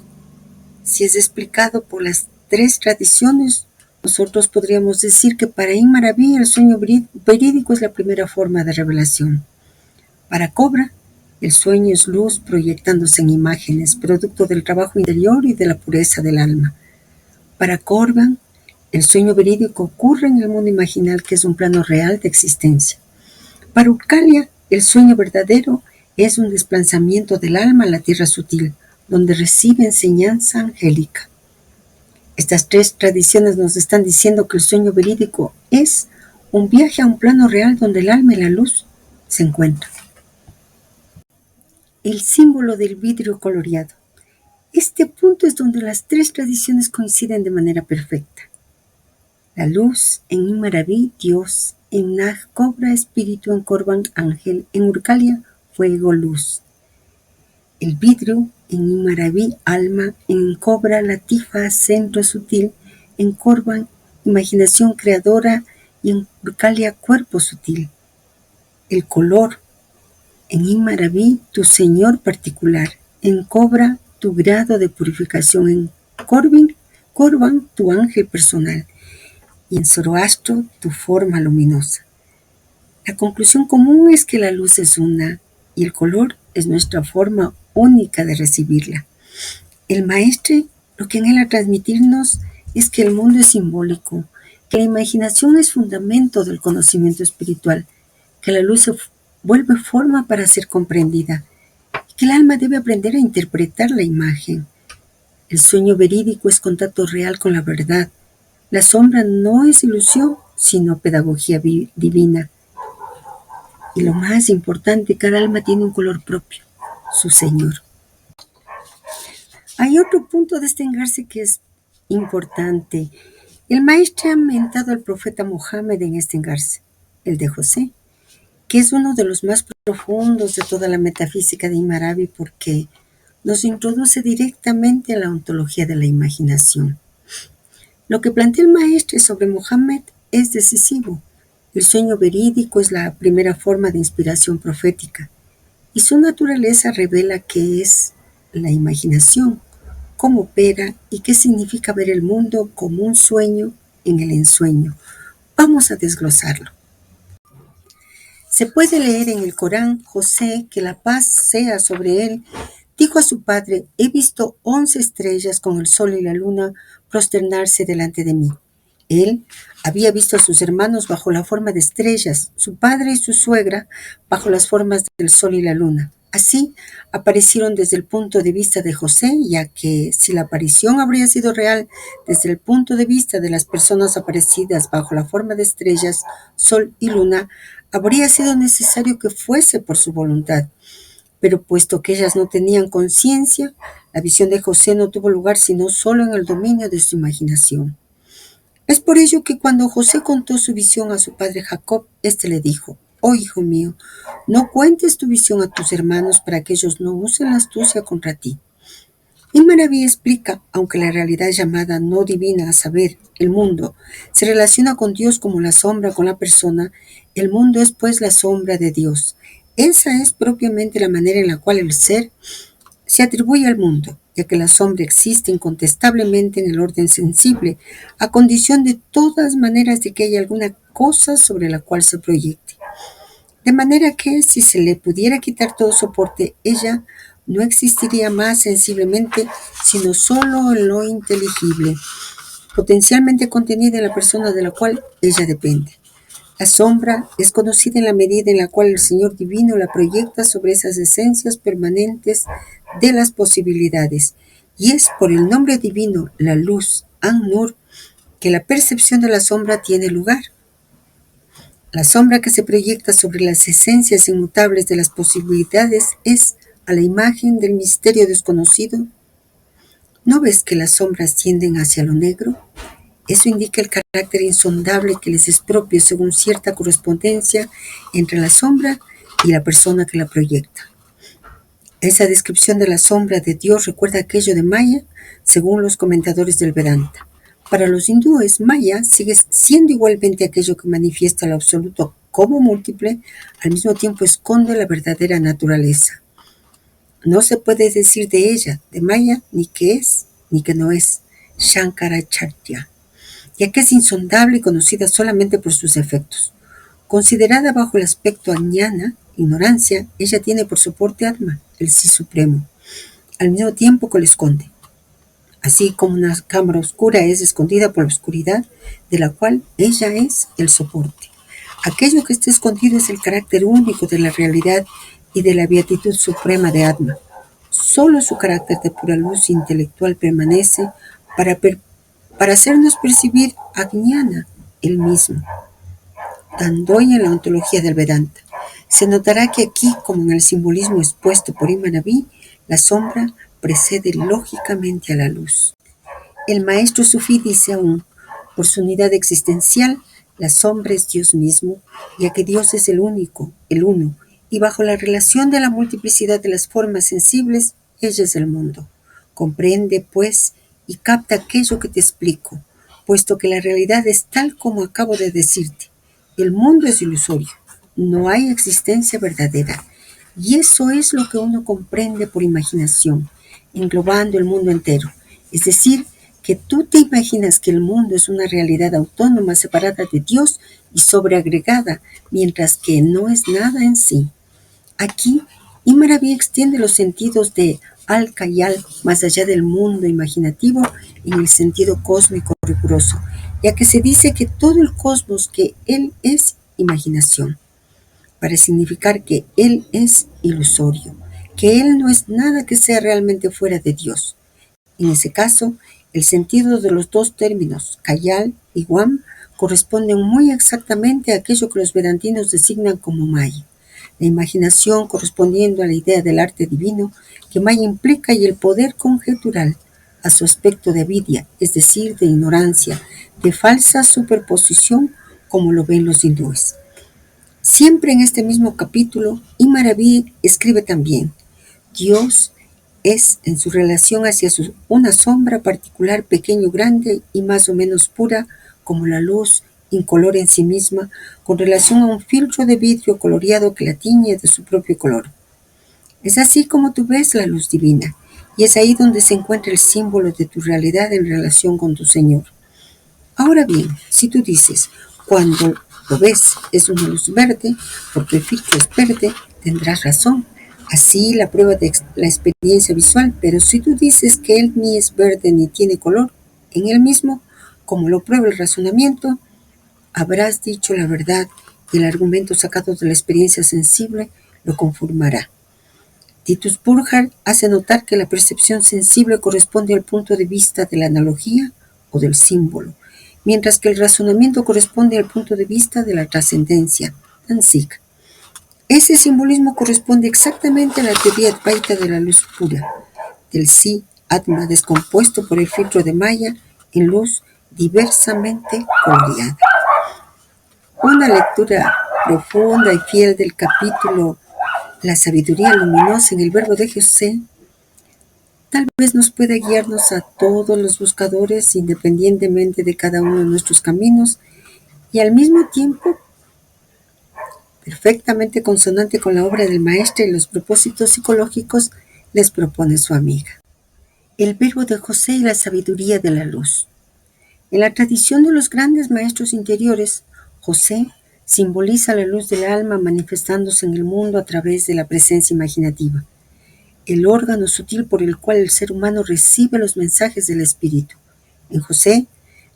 Speaker 1: si es explicado por las tres tradiciones, nosotros podríamos decir que para Ibn Arabi el sueño verídico es la primera forma de revelación. Para Cobra, el sueño es luz proyectándose en imágenes, producto del trabajo interior y de la pureza del alma. Para Corbin, el sueño verídico ocurre en el mundo imaginal, que es un plano real de existencia. Para Urkalia, el sueño verdadero es un desplazamiento del alma a la tierra sutil, donde recibe enseñanza angélica. Estas tres tradiciones nos están diciendo que el sueño verídico es un viaje a un plano real donde el alma y la luz se encuentran. El símbolo del vidrio coloreado. Este punto es donde las tres tradiciones coinciden de manera perfecta. La luz, en Ibn Arabi, Dios, en Naj, Cobra, espíritu, en Corbin, ángel, en Urkalia, fuego, luz. El vidrio, en Ibn Arabi, alma, en Cobra, latifa, centro sutil, en Corbin, imaginación creadora y en Urkalia, cuerpo sutil. El color, en Ibn Arabi, tu Señor particular, en Cobra, tu grado de purificación, en Corbin, tu ángel personal, y en Zoroastro, tu forma luminosa. La conclusión común es que la luz es una y el color es nuestra forma única de recibirla. El maestre lo que anhela transmitirnos es que el mundo es simbólico, que la imaginación es fundamento del conocimiento espiritual, que la luz se vuelve forma para ser comprendida, y que el alma debe aprender a interpretar la imagen. El sueño verídico es contacto real con la verdad. La sombra no es ilusión, sino pedagogía divina. Y lo más importante, cada alma tiene un color propio, su Señor. Hay otro punto de este engarce que es importante. El maestro ha mentado al profeta Mohammed en este engarce, el de José, que es uno de los más profundos de toda la metafísica de Ibn Arabi porque nos introduce directamente a la ontología de la imaginación. Lo que plantea el maestro sobre Mohammed es decisivo. El sueño verídico es la primera forma de inspiración profética y su naturaleza revela qué es la imaginación, cómo opera y qué significa ver el mundo como un sueño en el ensueño. Vamos a desglosarlo. Se puede leer en el Corán: José, que la paz sea sobre él, dijo a su padre: he visto 11 estrellas con el sol y la luna prosternarse delante de mí. Él había visto a sus hermanos bajo la forma de estrellas, su padre y su suegra bajo las formas del sol y la luna. Así aparecieron desde el punto de vista de José, ya que si la aparición habría sido real desde el punto de vista de las personas aparecidas bajo la forma de estrellas, sol y luna, habría sido necesario que fuese por su voluntad. Pero puesto que ellas no tenían conciencia, la visión de José no tuvo lugar sino solo en el dominio de su imaginación. Es por ello que cuando José contó su visión a su padre Jacob, éste le dijo: oh hijo mío, no cuentes tu visión a tus hermanos para que ellos no usen la astucia contra ti. Ibn Arabi explica, aunque la realidad llamada no divina, a saber, el mundo, se relaciona con Dios como la sombra con la persona, el mundo es pues la sombra de Dios. Esa es propiamente la manera en la cual el ser se atribuye al mundo, ya que la sombra existe incontestablemente en el orden sensible, a condición de todas maneras de que haya alguna cosa sobre la cual se proyecte. De manera que, si se le pudiera quitar todo soporte, ella no existiría más sensiblemente, sino solo en lo inteligible, potencialmente contenida en la persona de la cual ella depende. La sombra es conocida en la medida en la cual el Señor Divino la proyecta sobre esas esencias permanentes de las posibilidades, y es por el nombre divino, la luz, An-Nur, que la percepción de la sombra tiene lugar. La sombra que se proyecta sobre las esencias inmutables de las posibilidades es, a la imagen del misterio desconocido, ¿No ves que las sombras tienden hacia lo negro? Eso indica el carácter insondable que les es propio según cierta correspondencia entre la sombra y la persona que la proyecta. Esa descripción de la sombra de Dios recuerda aquello de Maya, según los comentadores del Vedanta. Para los hindúes, Maya sigue siendo igualmente aquello que manifiesta lo absoluto como múltiple, al mismo tiempo esconde la verdadera naturaleza. No se puede decir de ella, de Maya, ni que es, ni que no es, Shankaracharya, ya que es insondable y conocida solamente por sus efectos. Considerada bajo el aspecto añana, ignorancia, ella tiene por soporte Atma, el sí supremo, al mismo tiempo que lo esconde. Así como una cámara oscura es escondida por la oscuridad, de la cual ella es el soporte. Aquello que está escondido es el carácter único de la realidad y de la beatitud suprema de Atma. Solo su carácter de pura luz intelectual permanece para hacernos percibir a Jnana, el mismo. Tandoy en la ontología del Vedanta. Se notará que aquí, como en el simbolismo expuesto por Imanaví, la sombra precede lógicamente a la luz. El maestro sufí dice aún, por su unidad existencial, la sombra es Dios mismo, ya que Dios es el único, el uno, y bajo la relación de la multiplicidad de las formas sensibles, ella es el mundo. Comprende, pues, y capta aquello que te explico, puesto que la realidad es tal como acabo de decirte. El mundo es ilusorio, no hay existencia verdadera, y eso es lo que uno comprende por imaginación, englobando el mundo entero, es decir, que tú te imaginas que el mundo es una realidad autónoma separada de Dios y sobreagregada, mientras que no es nada en sí. Aquí, Imaraví extiende los sentidos de al-Khayal más allá del mundo imaginativo en el sentido cósmico riguroso, ya que se dice que todo el cosmos que Él es imaginación, para significar que Él es ilusorio, que Él no es nada que sea realmente fuera de Dios. En ese caso, el sentido de los dos términos, Khayal y Guam, corresponden muy exactamente a aquello que los vedantinos designan como Maya, la imaginación correspondiendo a la idea del arte divino que Maya implica y el poder conjetural a su aspecto de avidya, es decir, de ignorancia, de falsa superposición, como lo ven los hindúes. Siempre en este mismo capítulo, Imaraví escribe también, Dios es en su relación hacia una sombra particular, pequeño, grande y más o menos pura, como la luz incolora en sí misma, con relación a un filtro de vidrio coloreado que la tiñe de su propio color. Es así como tú ves la luz divina, y es ahí donde se encuentra el símbolo de tu realidad en relación con tu Señor. Ahora bien, si tú dices, cuando lo ves es una luz verde, porque el filtro es verde, tendrás razón. Así la prueba de la experiencia visual, pero si tú dices que él ni es verde ni tiene color en él mismo, como lo prueba el razonamiento, habrás dicho la verdad y el argumento sacado de la experiencia sensible lo conformará. Titus Burckhardt hace notar que la percepción sensible corresponde al punto de vista de la analogía o del símbolo, mientras que el razonamiento corresponde al punto de vista de la trascendencia, Danzig. Ese simbolismo corresponde exactamente a la teoría advaita de la luz pura, del sí Atma descompuesto por el filtro de Maya en luz diversamente coloreada. Una lectura profunda y fiel del capítulo La sabiduría luminosa en el verbo de José tal vez nos pueda guiarnos a todos los buscadores independientemente de cada uno de nuestros caminos y al mismo tiempo perfectamente consonante con la obra del maestro y los propósitos psicológicos les propone su amiga. El verbo de José y la sabiduría de la luz. En la tradición de los grandes maestros interiores, José simboliza la luz del alma manifestándose en el mundo a través de la presencia imaginativa, el órgano sutil por el cual el ser humano recibe los mensajes del espíritu. En José,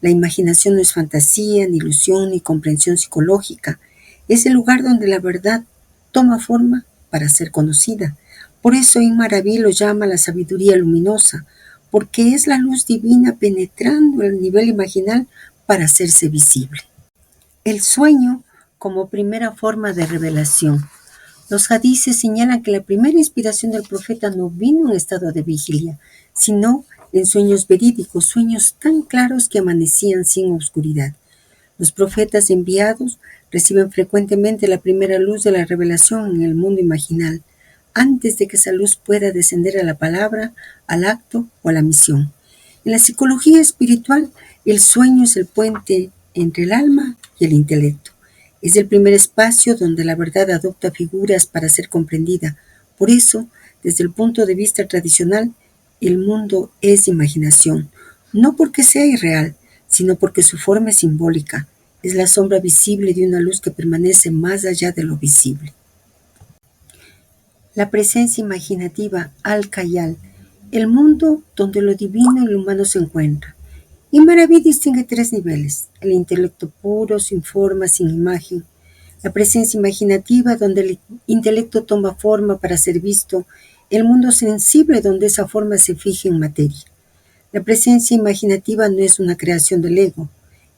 Speaker 1: la imaginación no es fantasía, ni ilusión, ni comprensión psicológica. Es el lugar donde la verdad toma forma para ser conocida. Por eso Imaraví lo llama la sabiduría luminosa, porque es la luz divina penetrando el nivel imaginal para hacerse visible. El sueño como primera forma de revelación. Los hadices señalan que la primera inspiración del profeta no vino en estado de vigilia, sino en sueños verídicos, sueños tan claros que amanecían sin oscuridad. Los profetas enviados reciben frecuentemente la primera luz de la revelación en el mundo imaginal, antes de que esa luz pueda descender a la palabra, al acto o a la misión. En la psicología espiritual, el sueño es el puente entre el alma y el intelecto. Es el primer espacio donde la verdad adopta figuras para ser comprendida. Por eso, desde el punto de vista tradicional, el mundo es imaginación, no porque sea irreal, sino porque su forma es simbólica. Es la sombra visible de una luz que permanece más allá de lo visible. La presencia imaginativa al-Khayal, el mundo donde lo divino y lo humano se encuentran. Y Maraví distingue tres niveles: el intelecto puro, sin forma, sin imagen; la presencia imaginativa, donde el intelecto toma forma para ser visto; el mundo sensible, donde esa forma se fija en materia. La presencia imaginativa no es una creación del ego,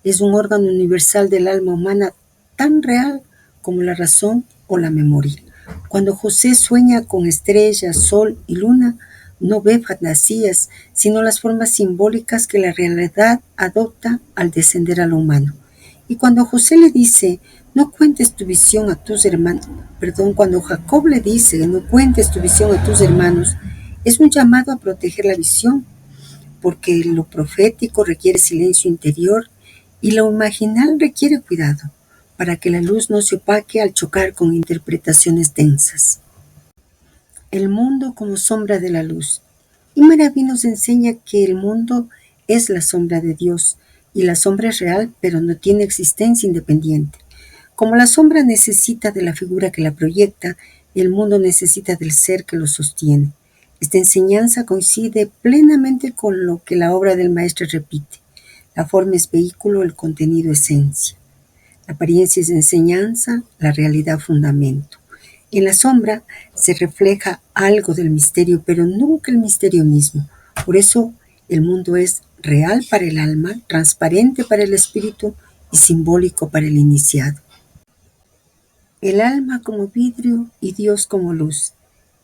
Speaker 1: es un órgano universal del alma humana tan real como la razón o la memoria. Cuando José sueña con estrellas, sol y luna, no ve fantasías, sino las formas simbólicas que la realidad adopta al descender a lo humano. Y cuando José le dice, no cuentes tu visión a tus hermanos, cuando Jacob le dice, no cuentes tu visión a tus hermanos, es un llamado a proteger la visión, porque lo profético requiere silencio interior y lo imaginal requiere cuidado, para que la luz no se opaque al chocar con interpretaciones densas. El mundo como sombra de la luz. Y Maraví nos enseña que el mundo es la sombra de Dios, y la sombra es real, pero no tiene existencia independiente. Como la sombra necesita de la figura que la proyecta, el mundo necesita del ser que lo sostiene. Esta enseñanza coincide plenamente con lo que la obra del maestro repite. La forma es vehículo, el contenido esencia. La apariencia es enseñanza, la realidad fundamento. En la sombra se refleja algo del misterio, pero nunca el misterio mismo. Por eso el mundo es real para el alma, transparente para el espíritu y simbólico para el iniciado. El alma como vidrio y Dios como luz.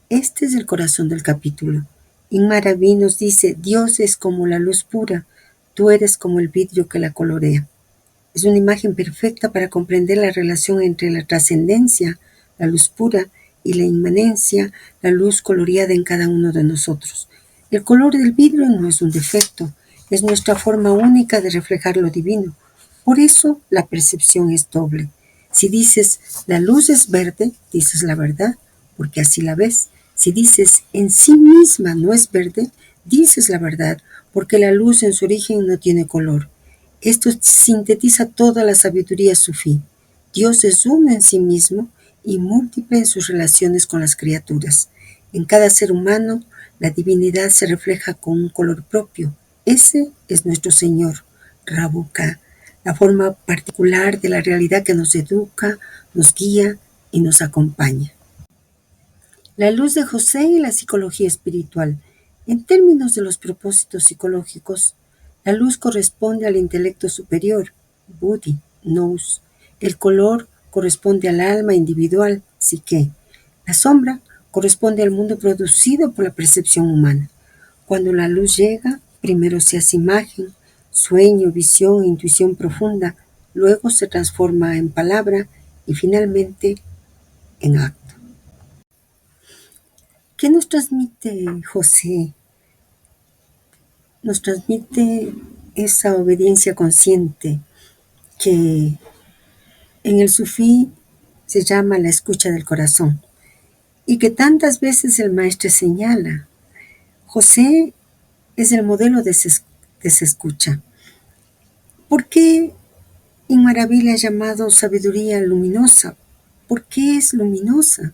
Speaker 1: Este es el corazón del capítulo. Maraví nos dice, Dios es como la luz pura, tú eres como el vidrio que la colorea. Es una imagen perfecta para comprender la relación entre la trascendencia, la luz pura, y la inmanencia, la luz coloreada en cada uno de nosotros. El color del vidrio no es un defecto, es nuestra forma única de reflejar lo divino. Por eso la percepción es doble. Si dices, la luz es verde, dices la verdad, porque así la ves. Si dices, en sí misma no es verde, dices la verdad, porque la luz en su origen no tiene color. Esto sintetiza toda la sabiduría sufí. Dios es uno en sí mismo y múltiple en sus relaciones con las criaturas. En cada ser humano, la divinidad se refleja con un color propio. Ese es nuestro Señor, Rabuka, la forma particular de la realidad que nos educa, nos guía y nos acompaña. La luz de José y la psicología espiritual. En términos de los propósitos psicológicos, la luz corresponde al intelecto superior, Buddhi, Nous. El color corresponde al alma individual, Psique. La sombra corresponde al mundo producido por la percepción humana. Cuando la luz llega, primero se hace imagen, sueño, visión, intuición profunda, luego se transforma en palabra y finalmente en acto. ¿Qué nos transmite José? Nos transmite esa obediencia consciente que en el sufí se llama la escucha del corazón y que tantas veces el maestro señala. José es el modelo de esa escucha. ¿Por qué en Maraví le ha llamado sabiduría luminosa? ¿Por qué es luminosa?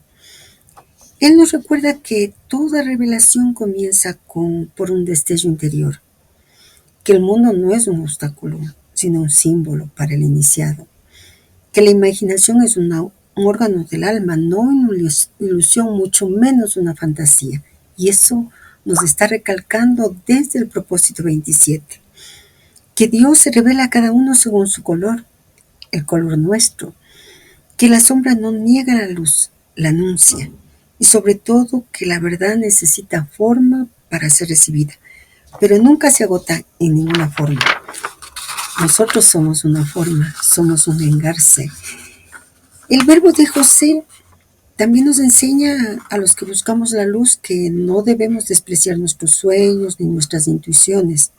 Speaker 1: Él nos recuerda que toda revelación comienza por un destello interior, que el mundo no es un obstáculo, sino un símbolo para el iniciado, que la imaginación es un órgano del alma, no una ilusión, mucho menos una fantasía. Y eso nos está recalcando desde el propósito 27, que Dios se revela a cada uno según su color, el color nuestro, que la sombra no niega la luz, la anuncia, y sobre todo que la verdad necesita forma para ser recibida. pero nunca se agota en ninguna forma. Nosotros somos una forma, somos un engarce. El verbo de José también nos enseña a los que buscamos la luz que no debemos despreciar nuestros sueños ni nuestras intuiciones,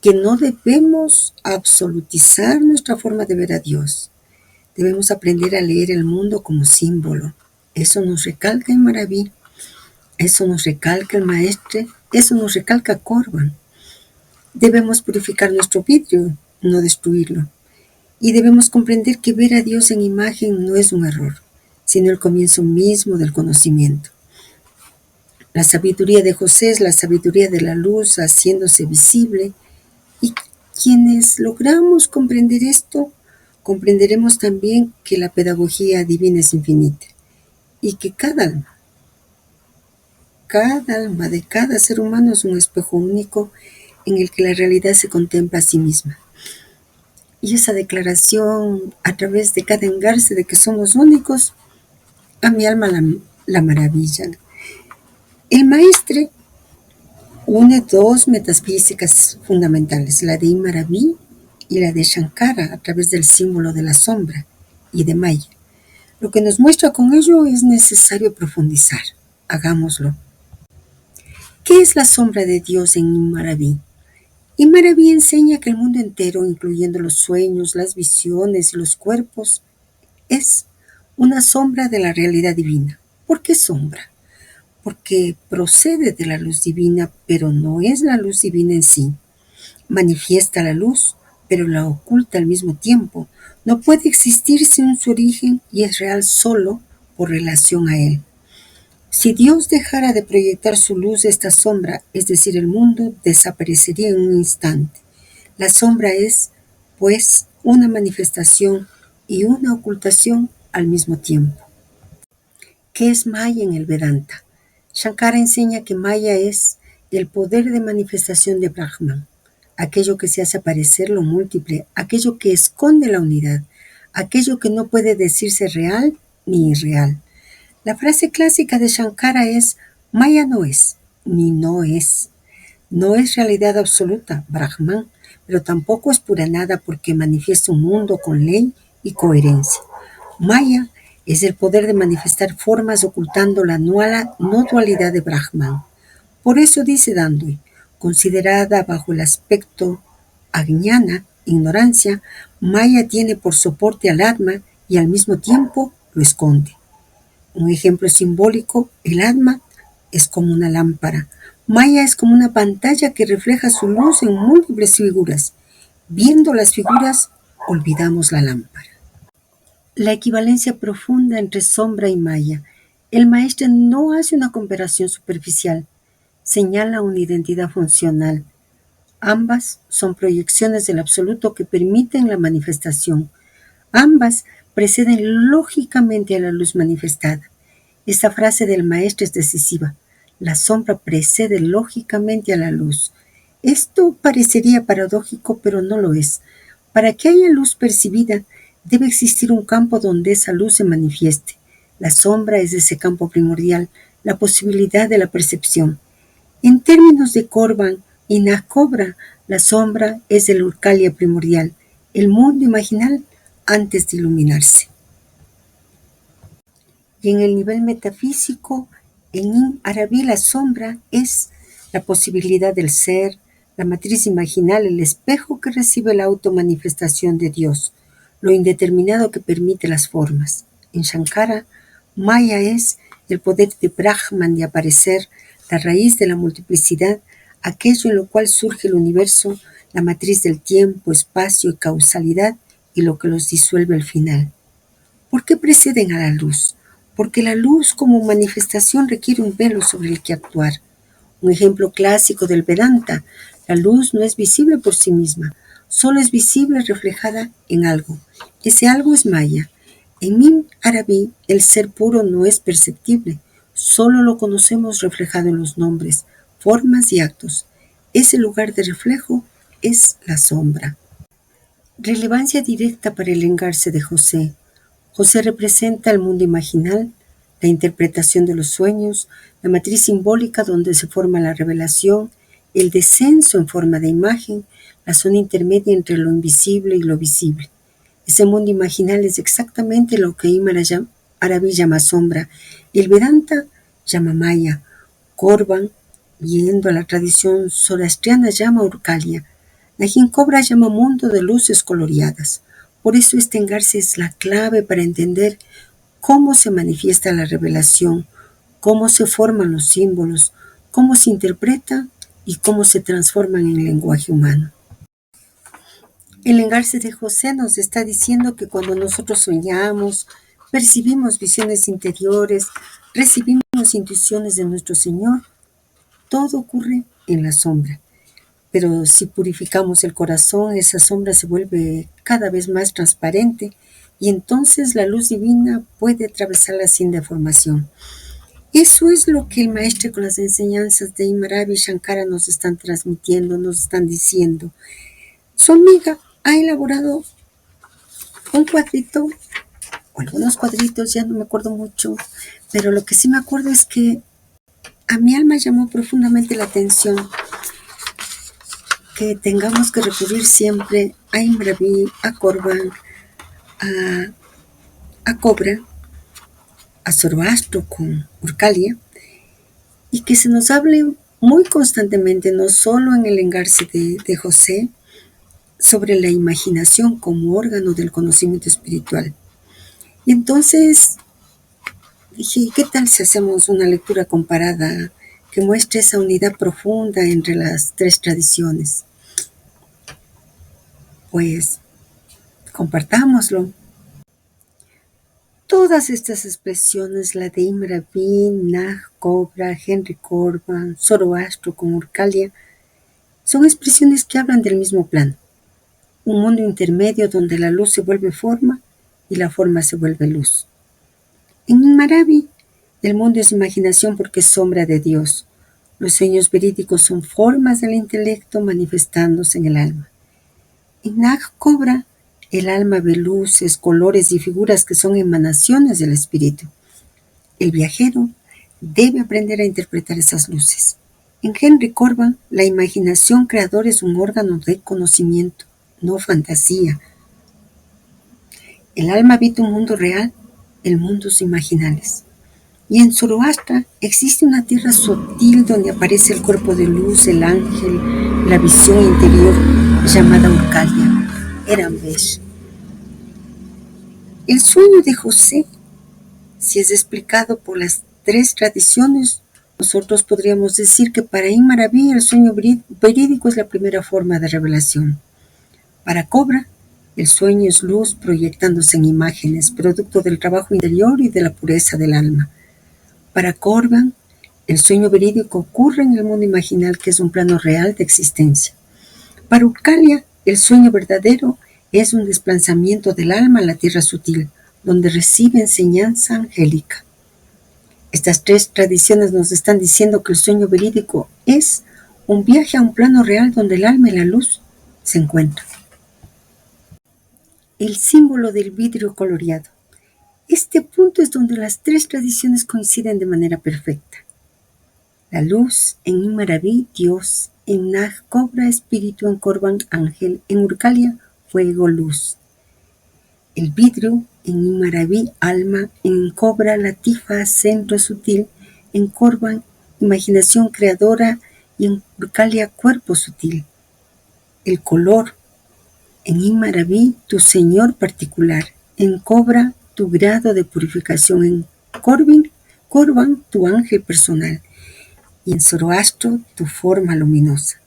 Speaker 1: que no debemos absolutizar nuestra forma de ver a Dios. Debemos aprender a leer el mundo como símbolo. Eso nos recalca en Maraví, eso nos recalca el maestre, eso nos recalca Corban. Debemos purificar nuestro vidrio, no destruirlo. Y debemos comprender que ver a Dios en imagen no es un error, sino el comienzo mismo del conocimiento. La sabiduría de José es la sabiduría de la luz haciéndose visible, y quienes logramos comprender esto, comprenderemos también que la pedagogía divina es infinita y que cada alma de cada ser humano es un espejo único en el que la realidad se contempla a sí misma. Y esa declaración a través de cada engarce de que somos únicos, a mi alma la maravilla. El maestre une dos metafísicas fundamentales, la de Maraví y la de Shankara, a través del símbolo de la sombra y de Maya. Lo que nos muestra con ello es necesario profundizar. Hagámoslo. ¿Qué es la sombra de Dios en Maraví? Maraví enseña que el mundo entero, incluyendo los sueños, las visiones y los cuerpos, es una sombra de la realidad divina. ¿Por qué sombra? Porque procede de la luz divina, pero no es la luz divina en sí. Manifiesta la luz, pero la oculta al mismo tiempo. No puede existir sin su origen y es real solo por relación a él. Si Dios dejara de proyectar su luz, esta sombra, es decir, el mundo, desaparecería en un instante. La sombra es, pues, una manifestación y una ocultación al mismo tiempo. ¿Qué es Maya en el Vedanta? Shankara enseña que Maya es el poder de manifestación de Brahman, aquello que se hace aparecer lo múltiple, aquello que esconde la unidad, aquello que no puede decirse real ni irreal. La frase clásica de Shankara es: Maya no es, ni no es. No es realidad absoluta, Brahman, pero tampoco es pura nada porque manifiesta un mundo con ley y coherencia. Maya es el poder de manifestar formas ocultando la no dualidad de Brahman. Por eso dice Dandui, considerada bajo el aspecto ajnana, ignorancia, Maya tiene por soporte al Atma y al mismo tiempo lo esconde. Un ejemplo simbólico, el Atma es como una lámpara. Maya es como una pantalla que refleja su luz en múltiples figuras. Viendo las figuras, olvidamos la lámpara. La equivalencia profunda entre sombra y Maya. El maestro no hace una comparación superficial, señala una identidad funcional. Ambas son proyecciones del absoluto que permiten la manifestación. Ambas preceden lógicamente a la luz manifestada. Esta frase del maestro es decisiva. La sombra precede lógicamente a la luz. Esto parecería paradójico, pero no lo es. Para que haya luz percibida, debe existir un campo donde esa luz se manifieste. La sombra es ese campo primordial, la posibilidad de la percepción. En términos de Corban y Nakobra, la sombra es el Urkalia primordial, el mundo imaginal antes de iluminarse. Y en el nivel metafísico, en Araví la sombra es la posibilidad del ser, la matriz imaginal, el espejo que recibe la automanifestación de Dios, lo indeterminado que permite las formas. En Shankara, Maya es el poder de Brahman de aparecer, la raíz de la multiplicidad, aquello en lo cual surge el universo, la matriz del tiempo, espacio y causalidad, y lo que los disuelve al final. ¿Por qué preceden a la luz? Porque la luz como manifestación requiere un velo sobre el que actuar. Un ejemplo clásico del Vedanta: la luz no es visible por sí misma, solo es visible reflejada en algo. Ese algo es Maya. En Mim Araví, el ser puro no es perceptible, solo lo conocemos reflejado en los nombres, formas y actos. Ese lugar de reflejo es la sombra. Relevancia directa para el engarce de José. José representa el mundo imaginal, la interpretación de los sueños, la matriz simbólica donde se forma la revelación, el descenso en forma de imagen, la zona intermedia entre lo invisible y lo visible. Ese mundo imaginal es exactamente lo que Ibn Arabi llama sombra, y el Vedanta llama Maya. Corban, yendo a la tradición zoroastriana, llama Urkalia. Najin Cobra llama mundo de luces coloreadas. Por eso este engarce es la clave para entender cómo se manifiesta la revelación, cómo se forman los símbolos, cómo se interpretan y cómo se transforman en el lenguaje humano. El engarce de José nos está diciendo que cuando nosotros soñamos, percibimos visiones interiores, recibimos intuiciones de nuestro Señor, todo ocurre en la sombra. Pero si purificamos el corazón, esa sombra se vuelve cada vez más transparente y entonces la luz divina puede atravesarla sin deformación. Eso es lo que el maestro con las enseñanzas de Ibn Arabi y Shankara nos están transmitiendo, nos están diciendo. Su amiga ha elaborado un cuadrito, o algunos cuadritos, ya no me acuerdo mucho, pero lo que sí me acuerdo es que a mi alma llamó profundamente la atención que tengamos que recurrir siempre a Ibn Arabi, a Corban, a Cobra, a Zoroastro con Urkalia, y que se nos hable muy constantemente, no solo en el engarce de José, sobre la imaginación como órgano del conocimiento espiritual. Y entonces dije, ¿qué tal si hacemos una lectura comparada que muestre esa unidad profunda entre las tres tradiciones? Pues compartámoslo. Todas estas expresiones, la de Ibn Arabi, Nag, Cobra, Henry Corban, Zoroastro con Urkalia, son expresiones que hablan del mismo plano, un mundo intermedio donde la luz se vuelve forma y la forma se vuelve luz. En Ibn Arabi, el mundo es imaginación porque es sombra de Dios. Los sueños verídicos son formas del intelecto manifestándose en el alma. En Nag Cobra, el alma ve luces, colores y figuras que son emanaciones del espíritu. El viajero debe aprender a interpretar esas luces. En Henry Corban, la imaginación creadora es un órgano de conocimiento, no fantasía. El alma habita un mundo real, el mundos imaginales. Y en Zoroastra existe una tierra sutil donde aparece el cuerpo de luz, el ángel, la visión interior llamada Urkalia, Erambesh. El sueño de José, si es explicado por las tres tradiciones, nosotros podríamos decir que para Ibn Arabi el sueño verídico es la primera forma de revelación. Para Cobra, el sueño es luz proyectándose en imágenes, producto del trabajo interior y de la pureza del alma. Para Corban, el sueño verídico ocurre en el mundo imaginal, que es un plano real de existencia. Para Urkalia, el sueño verdadero es un desplazamiento del alma a la tierra sutil, donde recibe enseñanza angélica. Estas tres tradiciones nos están diciendo que el sueño verídico es un viaje a un plano real donde el alma y la luz se encuentran. El símbolo del vidrio coloreado. Este punto es donde las tres tradiciones coinciden de manera perfecta. La luz, en Ibn Arabi, Dios, en Nag Cobra, espíritu, en Corban, ángel, en Urkalia, fuego, luz. El vidrio, en Ibn Arabi, alma, en Cobra, latifa, centro sutil, en Corban, imaginación creadora y en Urkalia, cuerpo sutil. El color, en Ibn Arabi, tu Señor particular, en Cobra, tu grado de purificación, en Corban, tu ángel personal, y en Zoroastro, tu forma luminosa.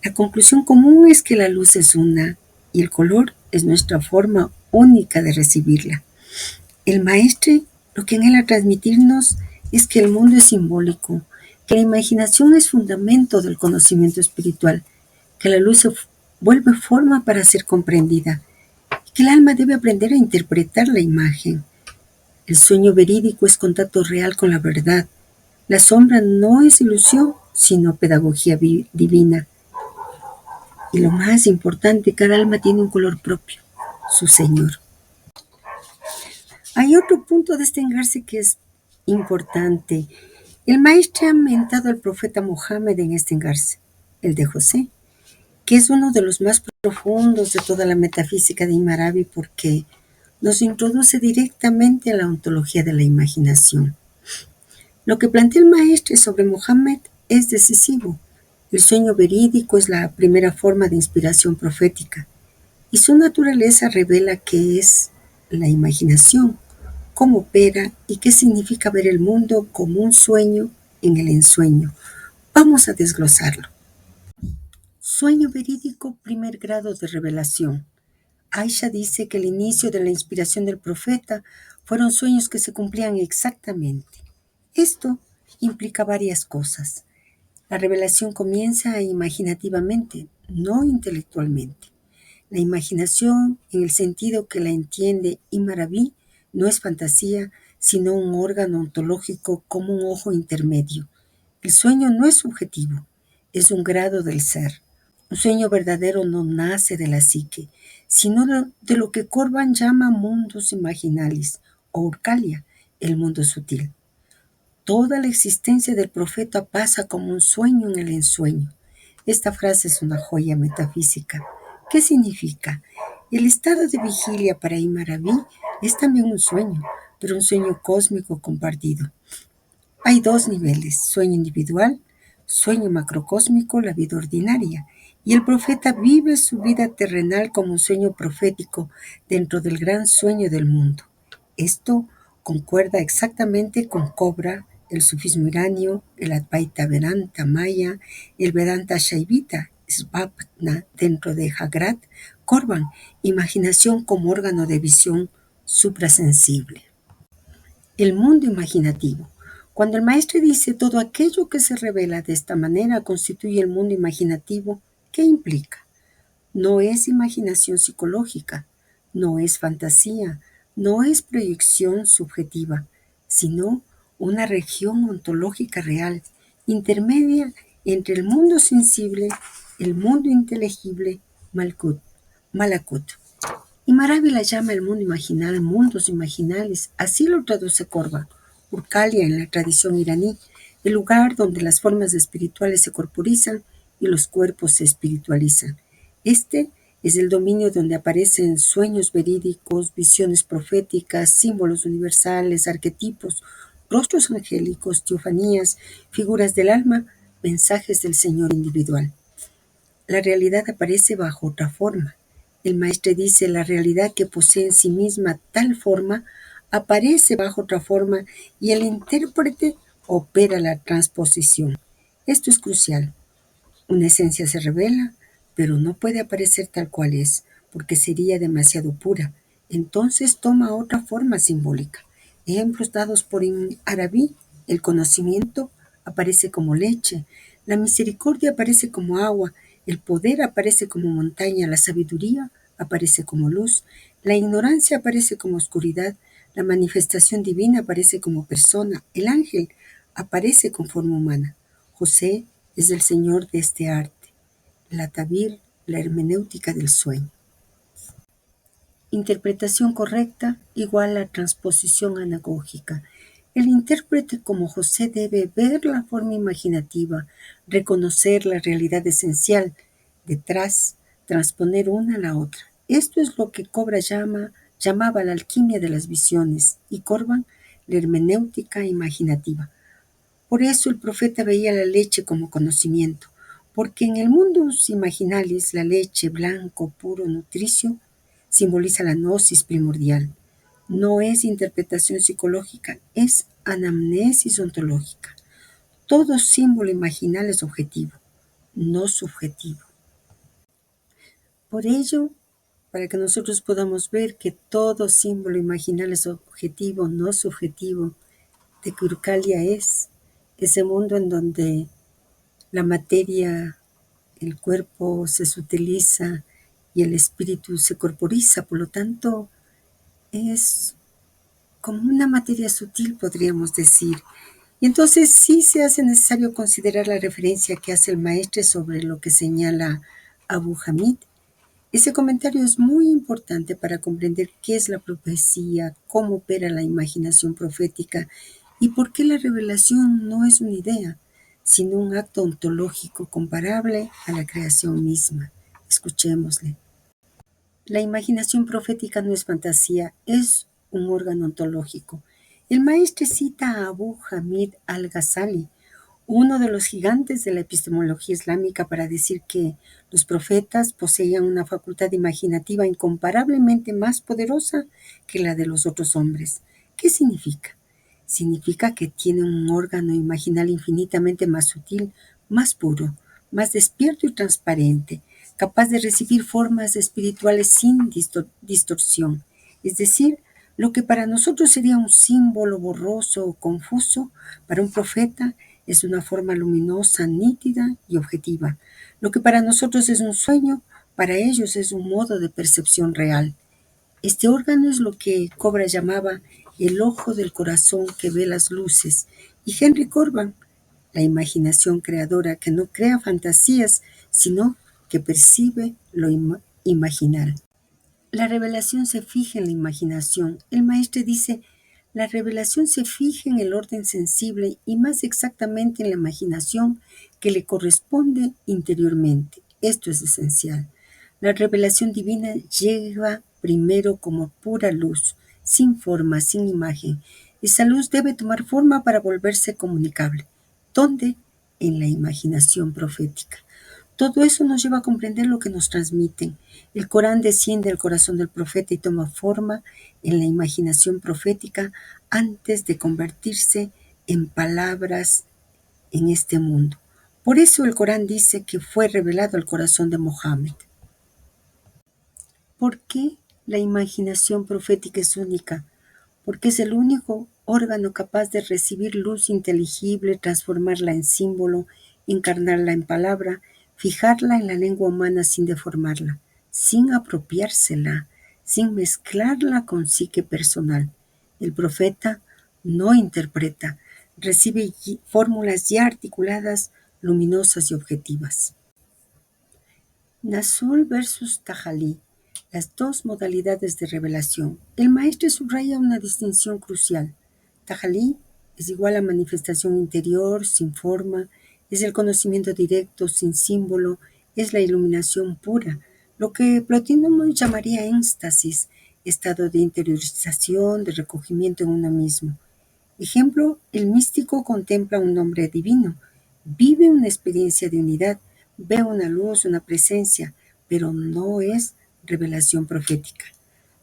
Speaker 1: La conclusión común es que la luz es una y el color es nuestra forma única de recibirla. El maestre lo que anhela transmitirnos es que el mundo es simbólico, que la imaginación es fundamento del conocimiento espiritual, que la luz se vuelve forma para ser comprendida, y que el alma debe aprender a interpretar la imagen. El sueño verídico es contacto real con la verdad. La sombra no es ilusión, sino pedagogía divina. Y lo más importante, cada alma tiene un color propio, su Señor. Hay otro punto de este engarce que es importante. El maestro ha mentado al profeta Mohammed en este engarce. el de José, que es uno de los más profundos de toda la metafísica de Imarabi porque nos introduce directamente a la ontología de la imaginación. Lo que plantea el maestre sobre Mohammed es decisivo. El sueño verídico es la primera forma de inspiración profética y su naturaleza revela qué es la imaginación, cómo opera y qué significa ver el mundo como un sueño en el ensueño. Vamos a desglosarlo. Sueño verídico, primer grado de revelación. Aisha dice que el inicio de la inspiración del profeta fueron sueños que se cumplían exactamente. Esto implica varias cosas. La revelación comienza imaginativamente, no intelectualmente. La imaginación, en el sentido que la entiende Imarabi, no es fantasía, sino un órgano ontológico como un ojo intermedio. El sueño no es subjetivo, es un grado del ser. Un sueño verdadero no nace de la psique, sino de lo que Corban llama mundos imaginales, o Urcalia, el mundo sutil. Toda la existencia del profeta pasa como un sueño en el ensueño. Esta frase es una joya metafísica. ¿Qué significa? El estado de vigilia para Imarabi es también un sueño, pero un sueño cósmico compartido. Hay dos niveles, sueño individual, sueño macrocósmico, la vida ordinaria, y el profeta vive su vida terrenal como un sueño profético dentro del gran sueño del mundo. Esto concuerda exactamente con Cobra, el sufismo iranio, el Advaita Vedanta maya, el Vedanta Shaivita, Svapna dentro de Jagrat, Corban, imaginación como órgano de visión suprasensible. El mundo imaginativo. Cuando el maestro dice todo aquello que se revela de esta manera constituye el mundo imaginativo, ¿qué implica? No es imaginación psicológica, no es fantasía, no es proyección subjetiva, sino una región ontológica real, intermedia entre el mundo sensible, el mundo inteligible, Malakut. Y Maravi la llama el mundo imaginal, mundos imaginales, así lo traduce Corba, Urcalia en la tradición iraní, el lugar donde las formas espirituales se corporizan y los cuerpos se espiritualizan. Este es el dominio donde aparecen sueños verídicos, visiones proféticas, símbolos universales, arquetipos, rostros angélicos, teofanías, figuras del alma, mensajes del Señor individual. La realidad aparece bajo otra forma. El maestre dice la realidad que posee en sí misma tal forma aparece bajo otra forma y el intérprete opera la transposición. Esto es crucial. Una esencia se revela, pero no puede aparecer tal cual es, porque sería demasiado pura. Entonces toma otra forma simbólica. Ejemplos dados por Arabí: el conocimiento aparece como leche, la misericordia aparece como agua, el poder aparece como montaña, la sabiduría aparece como luz, la ignorancia aparece como oscuridad, la manifestación divina aparece como persona, el ángel aparece con forma humana. José es el señor de este arte, la tabir, la hermenéutica del sueño. Interpretación correcta igual a transposición anagógica. El intérprete como José debe ver la forma imaginativa, reconocer la realidad esencial, detrás, transponer una a la otra. Esto es lo que Cobra llamaba la alquimia de las visiones y Corban la hermenéutica imaginativa. Por eso el profeta veía la leche como conocimiento, porque en el mundo imaginalis la leche blanco, puro, nutricio, simboliza la gnosis primordial. No es interpretación psicológica, es anamnesis ontológica. Todo símbolo imaginal es objetivo, no subjetivo. Por ello, para que nosotros podamos ver que todo símbolo imaginal es objetivo, no subjetivo, de que Urcalia es ese mundo en donde la materia, el cuerpo se sutiliza y el espíritu se corporiza, por lo tanto es como una materia sutil, podríamos decir. Y entonces sí se hace necesario considerar la referencia que hace el maestre sobre lo que señala Abu Hamid. Ese comentario es muy importante para comprender qué es la profecía, cómo opera la imaginación profética y por qué la revelación no es una idea, sino un acto ontológico comparable a la creación misma. Escuchémosle. La imaginación profética no es fantasía, es un órgano ontológico. El maestro cita a Abu Hamid al-Ghazali, uno de los gigantes de la epistemología islámica, para decir que los profetas poseían una facultad imaginativa incomparablemente más poderosa que la de los otros hombres. ¿Qué significa? Significa que tienen un órgano imaginal infinitamente más sutil, más puro, más despierto y transparente, capaz de recibir formas espirituales sin distorsión. Es decir, lo que para nosotros sería un símbolo borroso o confuso, para un profeta es una forma luminosa, nítida y objetiva. Lo que para nosotros es un sueño, para ellos es un modo de percepción real. Este órgano es lo que Cobra llamaba el ojo del corazón que ve las luces, y Henry Corbin, la imaginación creadora que no crea fantasías, sino que percibe lo imaginal. La revelación se fija en la imaginación. El maestro dice, la revelación se fija en el orden sensible y más exactamente en la imaginación que le corresponde interiormente. Esto es esencial. La revelación divina llega primero como pura luz, sin forma, sin imagen. Esa luz debe tomar forma para volverse comunicable. ¿Dónde? En la imaginación profética. Todo eso nos lleva a comprender lo que nos transmiten. El Corán desciende al corazón del profeta y toma forma en la imaginación profética antes de convertirse en palabras en este mundo. Por eso el Corán dice que fue revelado al corazón de Mohammed. ¿Por qué la imaginación profética es única? Porque es el único órgano capaz de recibir luz inteligible, transformarla en símbolo, encarnarla en palabra, fijarla en la lengua humana sin deformarla, sin apropiársela, sin mezclarla con psique personal. El profeta no interpreta, recibe fórmulas ya articuladas, luminosas y objetivas. Nasul versus Tajalí, las dos modalidades de revelación. El maestro subraya una distinción crucial. Tajalí es igual a manifestación interior, sin forma, es el conocimiento directo, sin símbolo, es la iluminación pura, lo que Plotino llamaría éxtasis, estado de interiorización, de recogimiento en uno mismo. Ejemplo, el místico contempla un nombre divino, vive una experiencia de unidad, ve una luz, una presencia, pero no es revelación profética.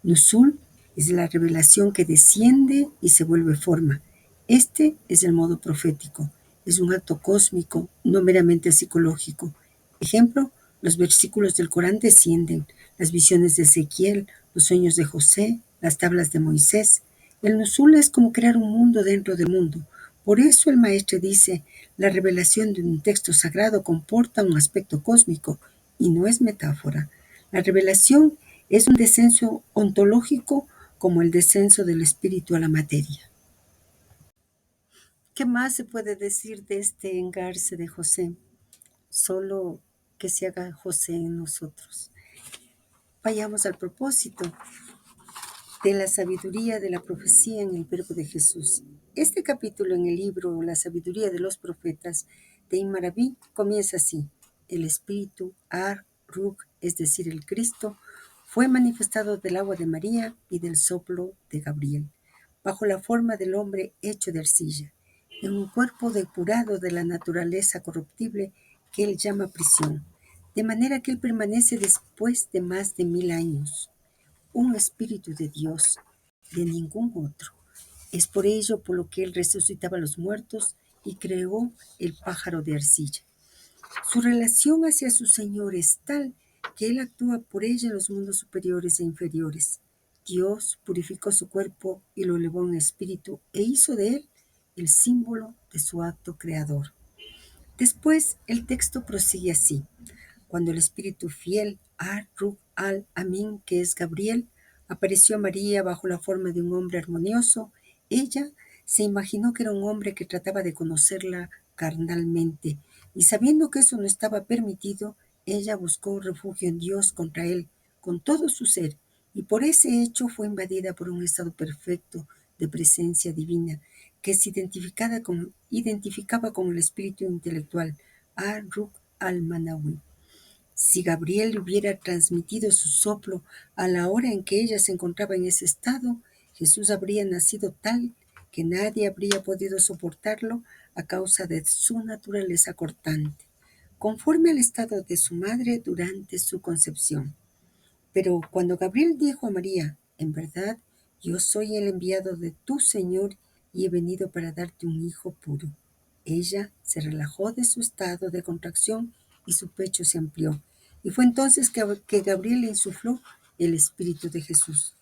Speaker 1: Nusul es la revelación que desciende y se vuelve forma. Este es el modo profético, es un acto cósmico, no meramente psicológico. Ejemplo, los versículos del Corán descienden, las visiones de Ezequiel, los sueños de José, las tablas de Moisés. El Nusul es como crear un mundo dentro del mundo. Por eso el maestro dice, la revelación de un texto sagrado comporta un aspecto cósmico y no es metáfora. La revelación es un descenso ontológico como el descenso del espíritu a la materia. ¿Qué más se puede decir de este engarce de José? Solo que se haga José en nosotros. Vayamos al propósito de la sabiduría de la profecía en el verbo de Jesús. Este capítulo en el libro La sabiduría de los profetas de Ibn Arabi comienza así. El espíritu Ar-Ruh, es decir, el Cristo, fue manifestado del agua de María y del soplo de Gabriel, bajo la forma del hombre hecho de arcilla, en un cuerpo depurado de la naturaleza corruptible que él llama prisión, de manera que él permanece después de más de 1000 años. Un espíritu de Dios, de ningún otro. Es por ello por lo que él resucitaba a los muertos y creó el pájaro de arcilla. Su relación hacia su Señor es tal que él actúa por ella en los mundos superiores e inferiores. Dios purificó su cuerpo y lo elevó en espíritu e hizo de él el símbolo de su acto creador. Después el texto prosigue así. Cuando el espíritu fiel, Ar-Ruh al-Amin, que es Gabriel, apareció a María bajo la forma de un hombre armonioso, ella se imaginó que era un hombre que trataba de conocerla carnalmente, y sabiendo que eso no estaba permitido, ella buscó refugio en Dios contra él, con todo su ser, y por ese hecho fue invadida por un estado perfecto de presencia divina, que se identificaba con el espíritu intelectual, Ar-Ruh al-Manawi. Si Gabriel hubiera transmitido su soplo a la hora en que ella se encontraba en ese estado, Jesús habría nacido tal que nadie habría podido soportarlo a causa de su naturaleza cortante, conforme al estado de su madre durante su concepción. Pero cuando Gabriel dijo a María, en verdad, yo soy el enviado de tu Señor y he venido para darte un hijo puro, ella se relajó de su estado de contracción y su pecho se amplió. Y fue entonces que Gabriel le insufló el Espíritu de Jesús.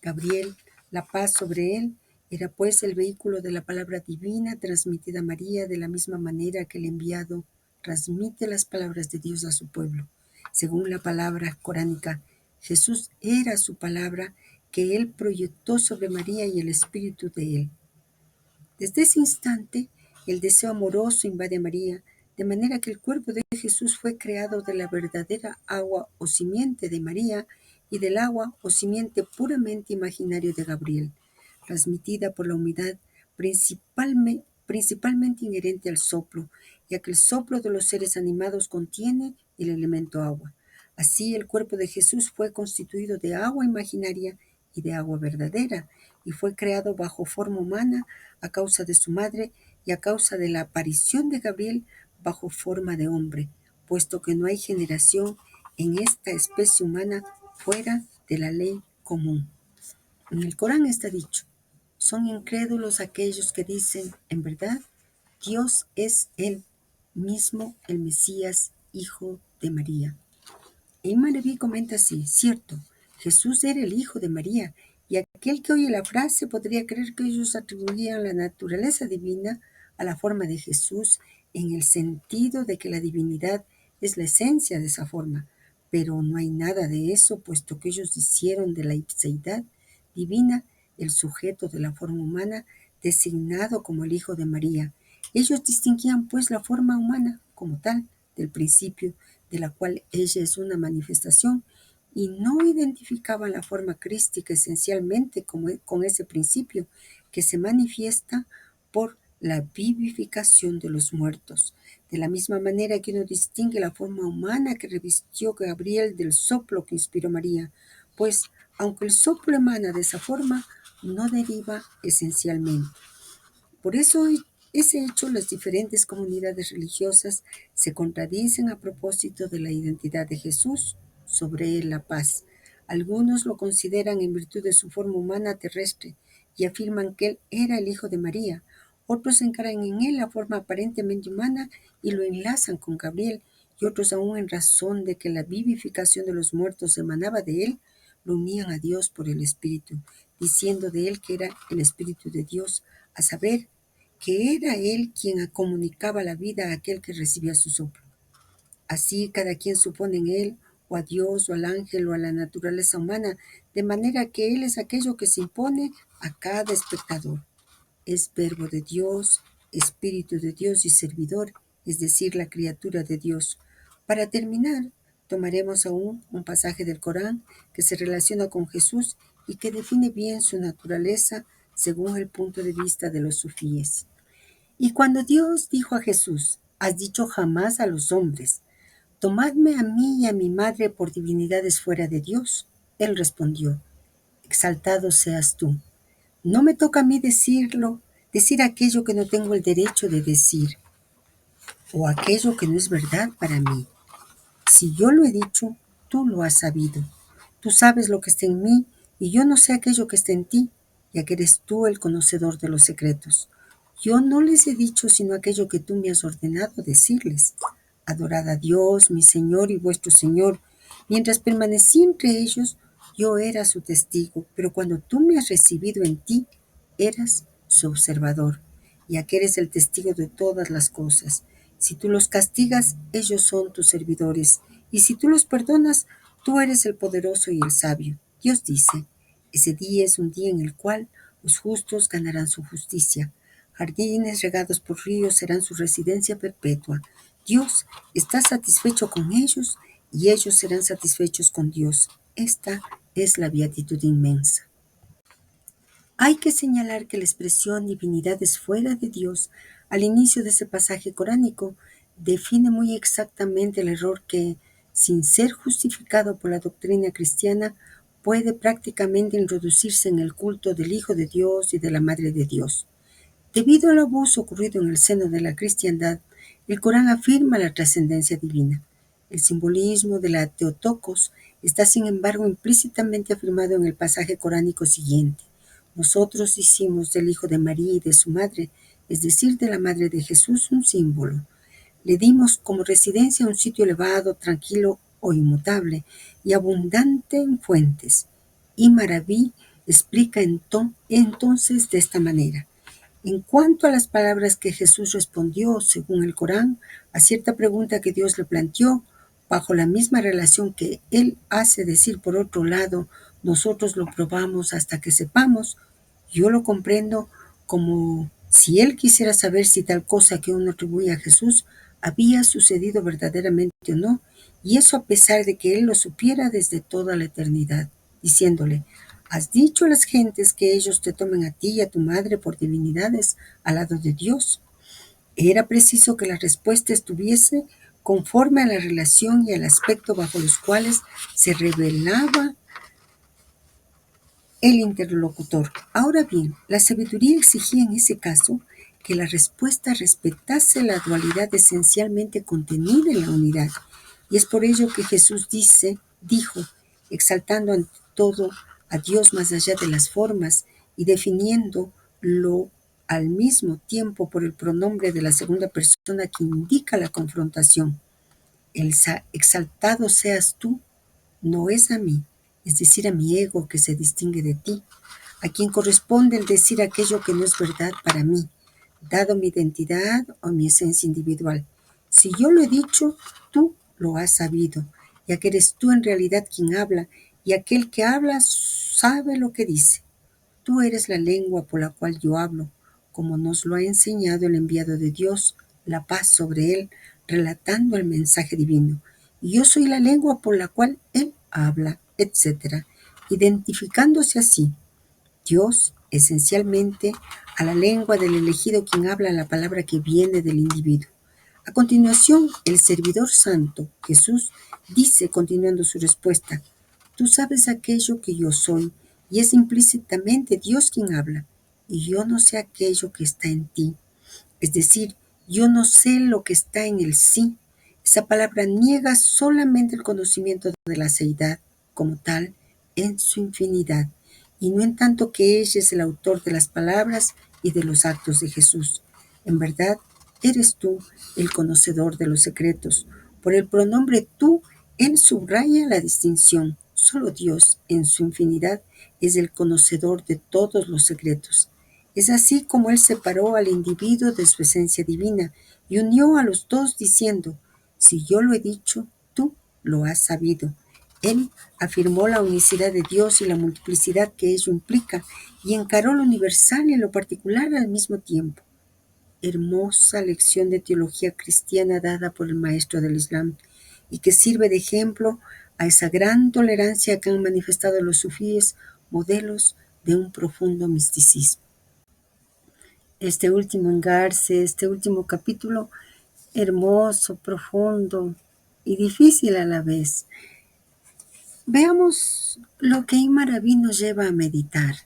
Speaker 1: Gabriel, la paz sobre él, era pues el vehículo de la palabra divina transmitida a María de la misma manera que el enviado transmite las palabras de Dios a su pueblo. Según la palabra coránica, Jesús era su palabra que él proyectó sobre María y el Espíritu de él. Desde ese instante, el deseo amoroso invade a María, de manera que el cuerpo de Jesús fue creado de la verdadera agua o simiente de María y del agua o simiente puramente imaginario de Gabriel, transmitida por la humedad principalmente inherente al soplo, ya que el soplo de los seres animados contiene el elemento agua. Así, el cuerpo de Jesús fue constituido de agua imaginaria y de agua verdadera, y fue creado bajo forma humana a causa de su madre y a causa de la aparición de Gabriel bajo forma de hombre, puesto que no hay generación en esta especie humana fuera de la ley común. En el Corán está dicho, son incrédulos aquellos que dicen, en verdad, Dios es Él mismo, el Mesías, hijo de María. Imam Leví comenta así, cierto, Jesús era el hijo de María, y aquel que oye la frase podría creer que ellos atribuían la naturaleza divina a la forma de Jesús en el sentido de que la divinidad es la esencia de esa forma, pero no hay nada de eso, puesto que ellos hicieron de la ipseidad divina el sujeto de la forma humana designado como el hijo de María. Ellos distinguían pues la forma humana como tal del principio, de la cual ella es una manifestación, y no identificaban la forma crística esencialmente con ese principio que se manifiesta por la vivificación de los muertos. De la misma manera que uno distingue la forma humana que revistió Gabriel del soplo que inspiró María, pues aunque el soplo emana de esa forma, no deriva esencialmente. Por eso ese hecho las diferentes comunidades religiosas se contradicen a propósito de la identidad de Jesús, sobre él la paz. Algunos lo consideran en virtud de su forma humana terrestre y afirman que él era el hijo de María. Otros encaran en él la forma aparentemente humana y lo enlazan con Gabriel, y otros aún en razón de que la vivificación de los muertos emanaba de él, lo unían a Dios por el Espíritu, diciendo de él que era el Espíritu de Dios, a saber, que era él quien comunicaba la vida a aquel que recibía su soplo. Así cada quien supone en él o a Dios o al ángel o a la naturaleza humana, de manera que él es aquello que se impone a cada espectador. Es verbo de Dios, espíritu de Dios y servidor, es decir, la criatura de Dios. Para terminar, tomaremos aún un pasaje del Corán que se relaciona con Jesús y que define bien su naturaleza según el punto de vista de los sufíes. Y cuando Dios dijo a Jesús, has dicho jamás a los hombres, tomadme a mí y a mi madre por divinidades fuera de Dios. Él respondió, exaltado seas tú. No me toca a mí decir aquello que no tengo el derecho de decir, o aquello que no es verdad para mí. Si yo lo he dicho, tú lo has sabido. Tú sabes lo que está en mí, y yo no sé aquello que está en ti, ya que eres tú el conocedor de los secretos. Yo no les he dicho sino aquello que tú me has ordenado decirles. Adorad a Dios, mi Señor y vuestro Señor. Mientras permanecí entre ellos, yo era su testigo, pero cuando tú me has recibido en ti, eras su observador, ya que eres el testigo de todas las cosas. Si tú los castigas, ellos son tus servidores, y si tú los perdonas, tú eres el poderoso y el sabio. Dios dice, ese día es un día en el cual los justos ganarán su justicia. Jardines regados por ríos serán su residencia perpetua. Dios está satisfecho con ellos y ellos serán satisfechos con Dios. Esta es la beatitud inmensa. Hay que señalar que la expresión divinidad es fuera de Dios al inicio de ese pasaje coránico define muy exactamente el error que, sin ser justificado por la doctrina cristiana, puede prácticamente introducirse en el culto del Hijo de Dios y de la Madre de Dios. Debido al abuso ocurrido en el seno de la cristiandad, el Corán afirma la trascendencia divina. El simbolismo de la Teotocos está, sin embargo, implícitamente afirmado en el pasaje coránico siguiente. Nosotros hicimos del Hijo de María y de su madre, es decir, de la Madre de Jesús, un símbolo. Le dimos como residencia un sitio elevado, tranquilo o inmutable y abundante en fuentes. Y Maraví explica entonces de esta manera. En cuanto a las palabras que Jesús respondió, según el Corán, a cierta pregunta que Dios le planteó, bajo la misma relación que Él hace decir por otro lado, nosotros lo probamos hasta que sepamos, yo lo comprendo como si Él quisiera saber si tal cosa que uno atribuye a Jesús había sucedido verdaderamente o no, y eso a pesar de que Él lo supiera desde toda la eternidad, diciéndole, ¿has dicho a las gentes que ellos te tomen a ti y a tu madre por divinidades al lado de Dios? Era preciso que la respuesta estuviese conforme a la relación y al aspecto bajo los cuales se revelaba el interlocutor. Ahora bien, la sabiduría exigía en ese caso que la respuesta respetase la dualidad esencialmente contenida en la unidad. Y es por ello que Jesús dijo, exaltando ante todo a Dios más allá de las formas y definiéndolo al mismo tiempo por el pronombre de la segunda persona que indica la confrontación. El exaltado seas tú, no es a mí, es decir, a mi ego que se distingue de ti, a quien corresponde el decir aquello que no es verdad para mí, dado mi identidad o mi esencia individual. Si yo lo he dicho, tú lo has sabido, ya que eres tú en realidad quien habla, y aquel que habla sabe lo que dice. Tú eres la lengua por la cual yo hablo, como nos lo ha enseñado el enviado de Dios, la paz sobre él, relatando el mensaje divino. Y yo soy la lengua por la cual él habla, etc., identificándose así Dios, esencialmente, a la lengua del elegido quien habla la palabra que viene del individuo. A continuación, el servidor santo, Jesús, dice, continuando su respuesta, tú sabes aquello que yo soy, y es implícitamente Dios quien habla, y yo no sé aquello que está en ti. Es decir, yo no sé lo que está en el sí. Esa palabra niega solamente el conocimiento de la seidad como tal en su infinidad, y no en tanto que ella es el autor de las palabras y de los actos de Jesús. En verdad, eres tú el conocedor de los secretos. Por el pronombre tú, él subraya la distinción. Solo Dios, en su infinidad, es el conocedor de todos los secretos. Es así como él separó al individuo de su esencia divina y unió a los dos diciendo, si yo lo he dicho, tú lo has sabido. Él afirmó la unicidad de Dios y la multiplicidad que ello implica y encaró lo universal y lo particular al mismo tiempo. Hermosa lección de teología cristiana dada por el maestro del Islam y que sirve de ejemplo a esa gran tolerancia que han manifestado los sufíes, modelos de un profundo misticismo. Este último engarce, este último capítulo, hermoso, profundo y difícil a la vez. Veamos lo que Imaraví nos lleva a meditar.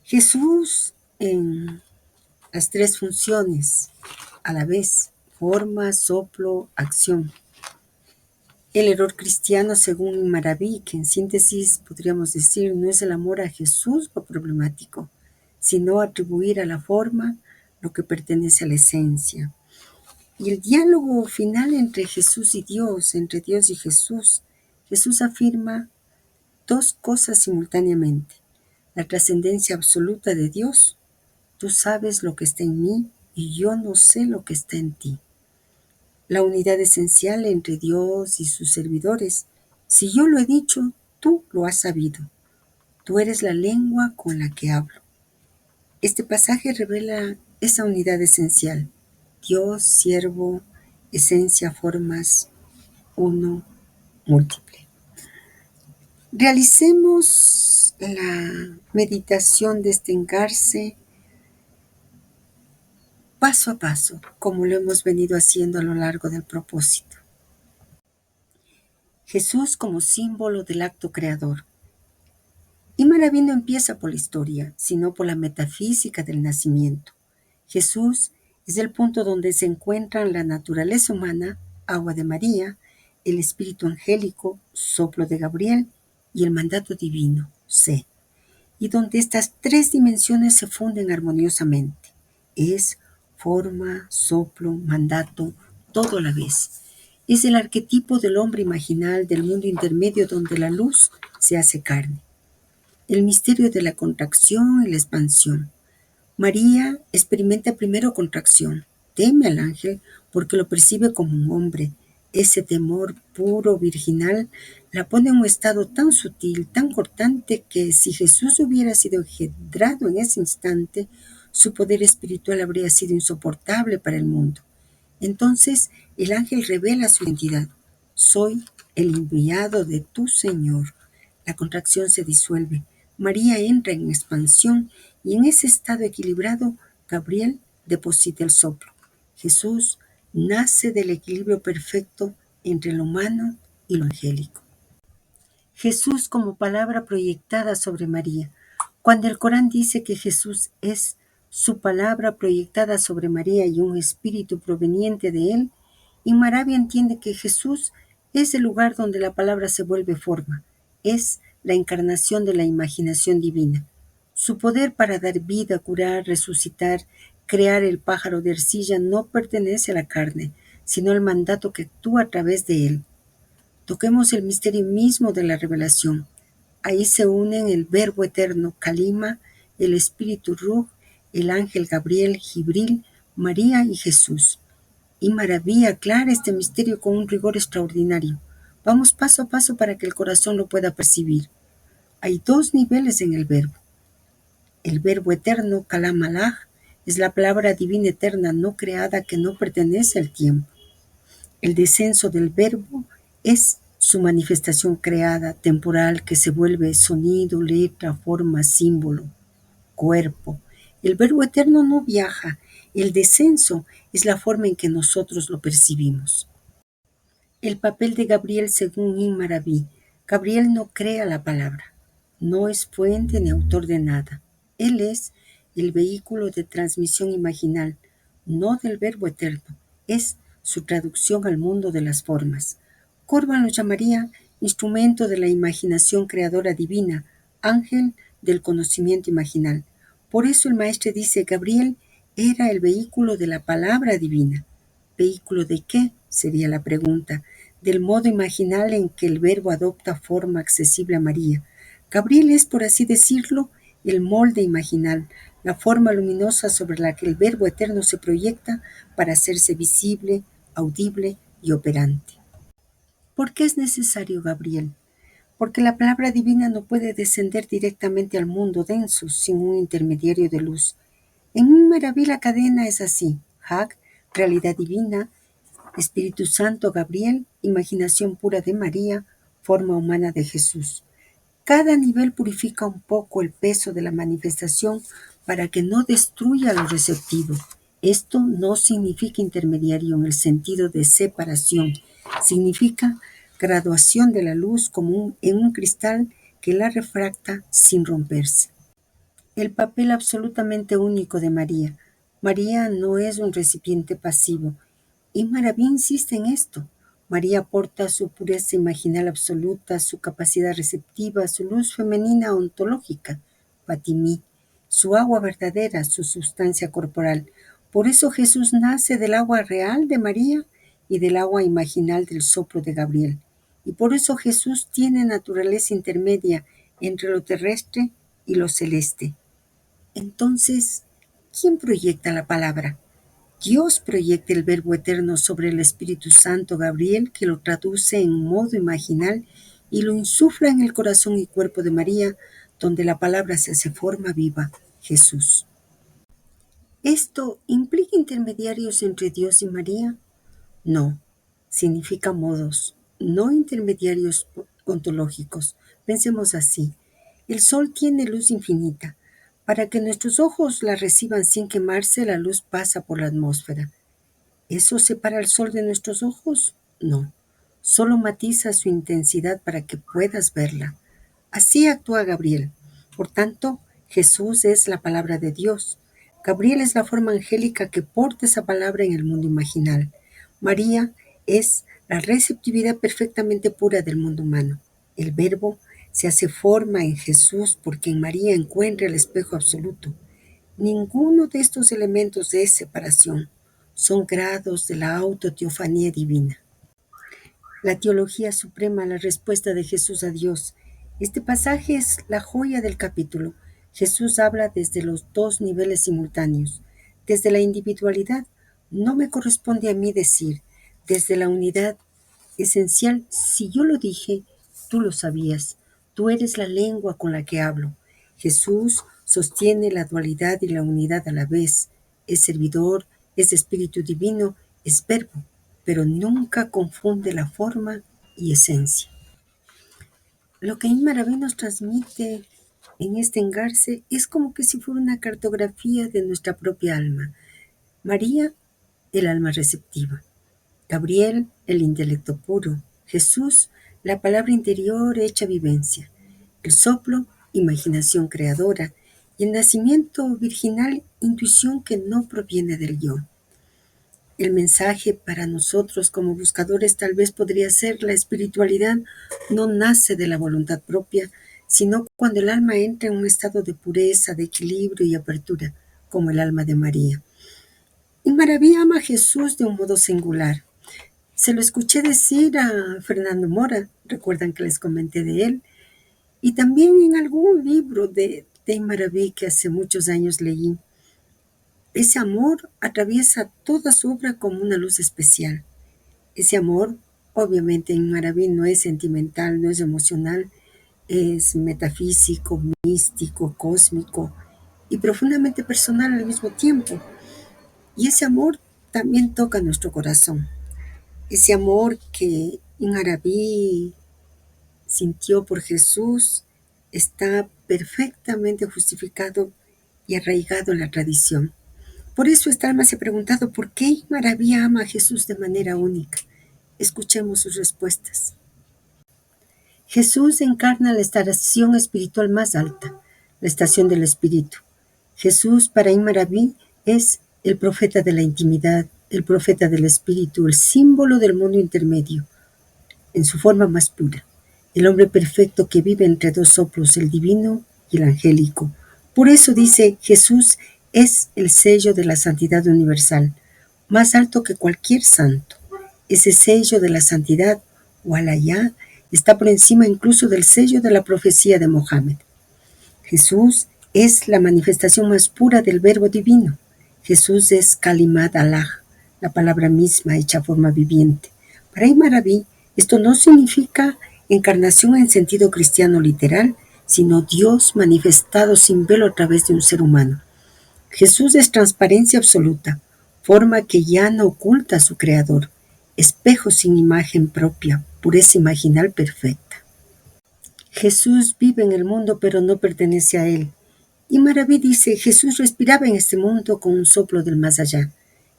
Speaker 1: Jesús en las tres funciones a la vez, forma, soplo, acción. El error cristiano, según Maraví, que en síntesis podríamos decir no es el amor a Jesús lo problemático, sino atribuir a la forma lo que pertenece a la esencia. Y el diálogo final entre Jesús y Dios, entre Dios y Jesús, Jesús afirma dos cosas simultáneamente. La trascendencia absoluta de Dios, tú sabes lo que está en mí y yo no sé lo que está en ti. La unidad esencial entre Dios y sus servidores. Si yo lo he dicho, tú lo has sabido. Tú eres la lengua con la que hablo. Este pasaje revela esa unidad esencial. Dios, siervo, esencia, formas, uno, múltiple. Realicemos la meditación de este engarce paso a paso, como lo hemos venido haciendo a lo largo del propósito. Jesús como símbolo del acto creador. Y Maraví no empieza por la historia, sino por la metafísica del nacimiento. Jesús es el punto donde se encuentran la naturaleza humana, agua de María, el espíritu angélico, soplo de Gabriel y el mandato divino, sé, y donde estas tres dimensiones se funden armoniosamente. Es forma, soplo, mandato, todo a la vez. Es el arquetipo del hombre imaginal del mundo intermedio donde la luz se hace carne. El misterio de la contracción y la expansión. María experimenta primero contracción, teme al ángel porque lo percibe como un hombre. Ese temor puro, virginal, la pone en un estado tan sutil, tan cortante, que si Jesús hubiera sido engendrado en ese instante, su poder espiritual habría sido insoportable para el mundo. Entonces el ángel revela su identidad. Soy el enviado de tu Señor. La contracción se disuelve. María entra en expansión y en ese estado equilibrado, Gabriel deposita el soplo. Jesús nace del equilibrio perfecto entre lo humano y lo angélico. Jesús como palabra proyectada sobre María. Cuando el Corán dice que Jesús es su palabra proyectada sobre María y un espíritu proveniente de él, Imarabia entiende que Jesús es el lugar donde la palabra se vuelve forma, es la encarnación de la imaginación divina. Su poder para dar vida, curar, resucitar, crear el pájaro de arcilla no pertenece a la carne, sino al mandato que actúa a través de él. Toquemos el misterio mismo de la revelación. Ahí se unen el Verbo eterno, Kalima, el Espíritu Ruh, el ángel Gabriel, Jibril, María y Jesús. Y maravilla aclara este misterio con un rigor extraordinario. Vamos paso a paso para que el corazón lo pueda percibir. Hay dos niveles en el Verbo. El Verbo eterno, Kalam Allah, es la palabra divina eterna no creada que no pertenece al tiempo. El descenso del Verbo es su manifestación creada, temporal, que se vuelve sonido, letra, forma, símbolo, cuerpo. El Verbo eterno no viaja. El descenso es la forma en que nosotros lo percibimos. El papel de Gabriel según Imaraví. Gabriel no crea la palabra. No es fuente ni autor de nada. Él es el vehículo de transmisión imaginal, no del Verbo eterno. Es su traducción al mundo de las formas. Corban lo llamaría instrumento de la imaginación creadora divina, ángel del conocimiento imaginal. Por eso el maestre dice, Gabriel era el vehículo de la palabra divina. ¿Vehículo de qué? Sería la pregunta. Del modo imaginal en que el verbo adopta forma accesible a María. Gabriel es, por así decirlo, el molde imaginal, la forma luminosa sobre la que el verbo eterno se proyecta para hacerse visible, audible y operante. ¿Por qué es necesario Gabriel? Porque la palabra divina no puede descender directamente al mundo denso sin un intermediario de luz. En un Maraví la cadena es así: Hag, realidad divina; Espíritu Santo, Gabriel, imaginación pura de María, forma humana de Jesús. Cada nivel purifica un poco el peso de la manifestación para que no destruya lo receptivo. Esto no significa intermediario en el sentido de separación, significa graduación de la luz como en un cristal que la refracta sin romperse. El papel absolutamente único de María. María no es un recipiente pasivo, y Maraví insiste en esto. María aporta su pureza imaginal absoluta, su capacidad receptiva, su luz femenina ontológica, Fatimí, su agua verdadera, su sustancia corporal. Por eso Jesús nace del agua real de María y del agua imaginal del soplo de Gabriel. Y por eso Jesús tiene naturaleza intermedia entre lo terrestre y lo celeste. Entonces, ¿quién proyecta la palabra? Dios proyecta el Verbo eterno sobre el Espíritu Santo Gabriel, que lo traduce en modo imaginal y lo insufla en el corazón y cuerpo de María, donde la palabra se hace forma viva, Jesús. ¿Esto implica intermediarios entre Dios y María? No, significa modos, no intermediarios ontológicos, Pensemos así. El sol tiene luz infinita. Para que nuestros ojos la reciban sin quemarse, la luz pasa por la atmósfera. ¿Eso separa el sol de nuestros ojos? No. Solo matiza su intensidad para que puedas verla. Así actúa Gabriel. Por tanto, Jesús es la palabra de Dios. Gabriel es la forma angélica que porta esa palabra en el mundo imaginal. María es la receptividad perfectamente pura del mundo humano. El Verbo se hace forma en Jesús porque en María encuentra el espejo absoluto. Ninguno de estos elementos es separación, son grados de la autoteofanía divina. La teología suprema, la respuesta de Jesús a Dios. Este pasaje es la joya del capítulo. Jesús habla desde los dos niveles simultáneos. Desde la individualidad, no me corresponde a mí decir. Desde la unidad esencial, si yo lo dije, tú lo sabías. Tú eres la lengua con la que hablo. Jesús sostiene la dualidad y la unidad a la vez. Es servidor, es espíritu divino, es verbo, pero nunca confunde la forma y esencia. Lo que Imaraví nos transmite en este engarce es como que si fuera una cartografía de nuestra propia alma. María, el alma receptiva. Gabriel, el intelecto puro. Jesús, la palabra interior hecha vivencia. El soplo, imaginación creadora. Y el nacimiento virginal, intuición que no proviene del yo. El mensaje para nosotros como buscadores tal vez podría ser: la espiritualidad no nace de la voluntad propia, sino cuando el alma entra en un estado de pureza, de equilibrio y apertura, como el alma de María. Y Maraví ama a Jesús de un modo singular. Se lo escuché decir a Fernando Mora, recuerdan que les comenté de él, y también en algún libro de Maraví que hace muchos años leí. Ese amor atraviesa toda su obra como una luz especial. Ese amor, obviamente, en Maraví no es sentimental, no es emocional, es metafísico, místico, cósmico y profundamente personal al mismo tiempo. Y ese amor también toca nuestro corazón. Ese amor que Maraví sintió por Jesús está perfectamente justificado y arraigado en la tradición. Por eso esta alma se ha preguntado por qué Maraví ama a Jesús de manera única. Escuchemos sus respuestas. Jesús encarna la estación espiritual más alta, la estación del espíritu. Jesús para Imaraví es el profeta de la intimidad, el profeta del espíritu, el símbolo del mundo intermedio, en su forma más pura. El hombre perfecto que vive entre dos soplos, el divino y el angélico. Por eso dice, Jesús es el sello de la santidad universal, más alto que cualquier santo. Ese sello de la santidad, Walayá, está por encima incluso del sello de la profecía de Mohammed. Jesús es la manifestación más pura del verbo divino. Jesús es Kalimat Allah, la palabra misma hecha forma viviente. Para Imaraví, esto no significa encarnación en sentido cristiano literal, sino Dios manifestado sin velo a través de un ser humano. Jesús es transparencia absoluta, forma que ya no oculta a su creador, espejo sin imagen propia, pureza imaginal perfecta. Jesús vive en el mundo pero no pertenece a él. Y Maraví dice, Jesús respiraba en este mundo con un soplo del más allá.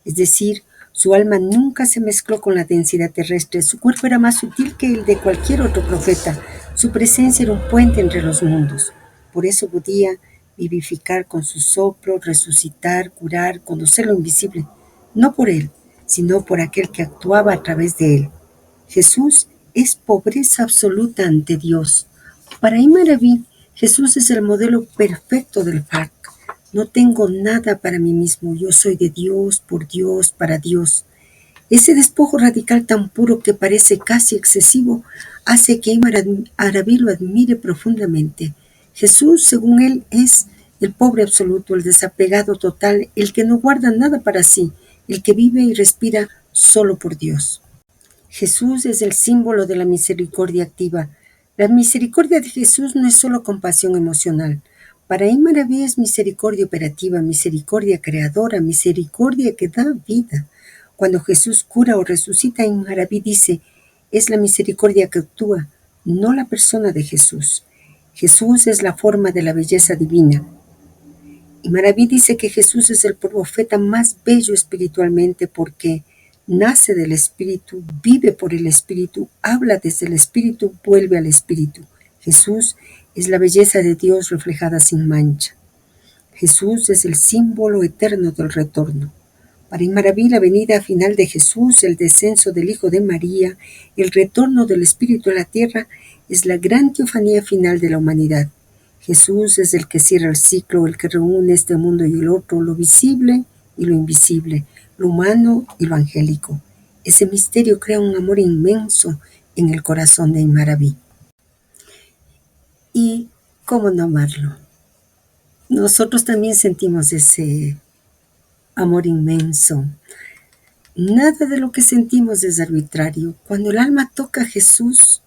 Speaker 1: Es decir, su alma nunca se mezcló con la densidad terrestre, su cuerpo era más sutil que el de cualquier otro profeta, su presencia era un puente entre los mundos. Por eso podía vivificar con su soplo, resucitar, curar, conocer lo invisible, no por él, sino por aquel que actuaba a través de él. Jesús es pobreza absoluta ante Dios. Para Imaraví, Jesús es el modelo perfecto del FARC. No tengo nada para mí mismo, yo soy de Dios, por Dios, para Dios. Ese despojo radical tan puro que parece casi excesivo hace que Imaraví lo admire profundamente. Jesús, según él, es el pobre absoluto, el desapegado total, el que no guarda nada para sí, el que vive y respira solo por Dios. Jesús es el símbolo de la misericordia activa. La misericordia de Jesús no es solo compasión emocional. Para Imaraví es misericordia operativa, misericordia creadora, misericordia que da vida. Cuando Jesús cura o resucita, Imaraví dice, es la misericordia que actúa, no la persona de Jesús. Jesús es la forma de la belleza divina. Y Maraví dice que Jesús es el profeta más bello espiritualmente porque nace del Espíritu, vive por el Espíritu, habla desde el Espíritu, vuelve al Espíritu. Jesús es la belleza de Dios reflejada sin mancha. Jesús es el símbolo eterno del retorno. Para Imaraví, la venida final de Jesús, el descenso del Hijo de María, el retorno del Espíritu a la tierra, es la gran teofanía final de la humanidad. Jesús es el que cierra el ciclo, el que reúne este mundo y el otro, lo visible y lo invisible, lo humano y lo angélico. Ese misterio crea un amor inmenso en el corazón de Imaraví. ¿Y cómo no amarlo? Nosotros también sentimos ese amor inmenso. Nada de lo que sentimos es arbitrario. Cuando el alma toca a Jesús,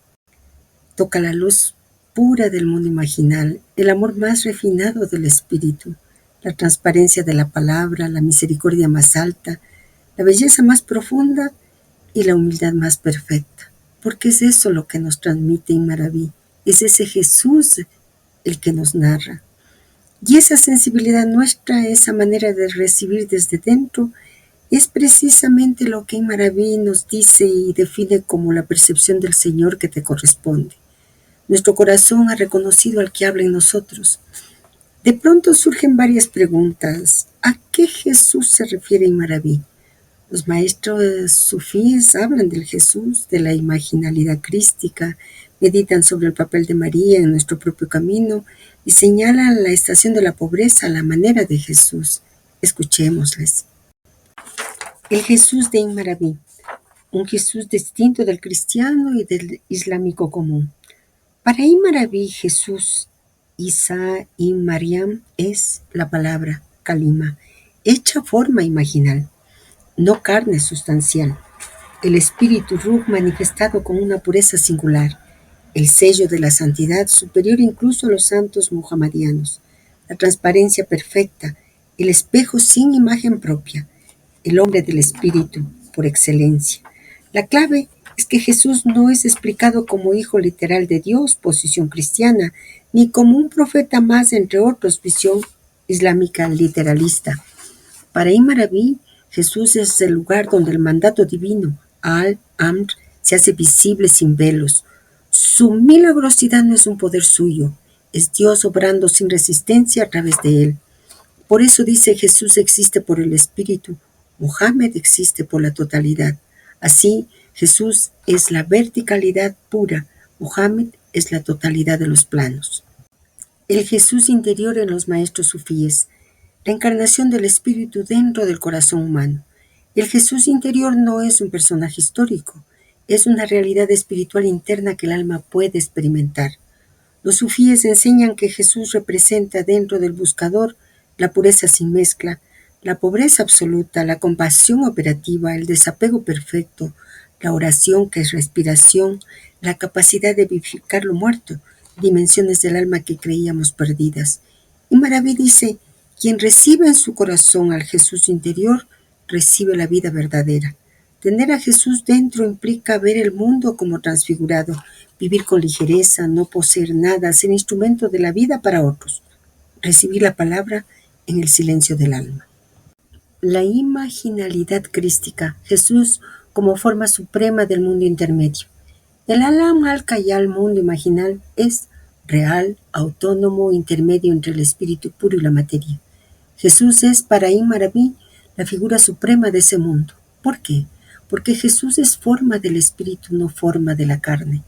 Speaker 1: toca la luz pura del mundo imaginal, el amor más refinado del espíritu, la transparencia de la palabra, la misericordia más alta, la belleza más profunda y la humildad más perfecta. Porque es eso lo que nos transmite Imaraví, es ese Jesús el que nos narra. Y esa sensibilidad nuestra, esa manera de recibir desde dentro, es precisamente lo que Imaraví nos dice y define como la percepción del Señor que te corresponde. Nuestro corazón ha reconocido al que habla en nosotros. De pronto surgen varias preguntas. ¿A qué Jesús se refiere Imaraví? Los maestros sufíes hablan del Jesús, de la imaginalidad crística, meditan sobre el papel de María en nuestro propio camino y señalan la estación de la pobreza a la manera de Jesús. Escuchémosles. El Jesús de Imaraví, un Jesús distinto del cristiano y del islámico común. Para Imaraví, Jesús, Isa y Mariam es la palabra, Kalima, hecha forma imaginal, no carne sustancial. El espíritu Ruh manifestado con una pureza singular, el sello de la santidad superior incluso a los santos muhammadianos, la transparencia perfecta, el espejo sin imagen propia, el hombre del espíritu por excelencia. La clave es que Jesús no es explicado como hijo literal de Dios, posición cristiana, ni como un profeta más, entre otros, visión islámica literalista. Para Imaraví, Jesús es el lugar donde el mandato divino, Al-Amr, se hace visible sin velos. Su milagrosidad no es un poder suyo, es Dios obrando sin resistencia a través de él. Por eso dice Jesús existe por el Espíritu, Mohammed existe por la totalidad. Así, Jesús es la verticalidad pura, Mohammed es la totalidad de los planos. El Jesús interior en los maestros sufíes, la encarnación del Espíritu dentro del corazón humano. El Jesús interior no es un personaje histórico, es una realidad espiritual interna que el alma puede experimentar. Los sufíes enseñan que Jesús representa dentro del buscador la pureza sin mezcla, la pobreza absoluta, la compasión operativa, el desapego perfecto, la oración que es respiración, la capacidad de vivificar lo muerto, dimensiones del alma que creíamos perdidas. Y Maraví dice, quien recibe en su corazón al Jesús interior, recibe la vida verdadera. Tener a Jesús dentro implica ver el mundo como transfigurado, vivir con ligereza, no poseer nada, ser instrumento de la vida para otros, recibir la palabra en el silencio del alma. La imaginalidad crística, Jesús como forma suprema del mundo intermedio. El Alam al-Khayal, mundo imaginal, es real, autónomo, intermedio entre el espíritu puro y la materia. Jesús es para Imaraví la figura suprema de ese mundo. ¿Por qué? Porque Jesús es forma del espíritu, no forma de la carne.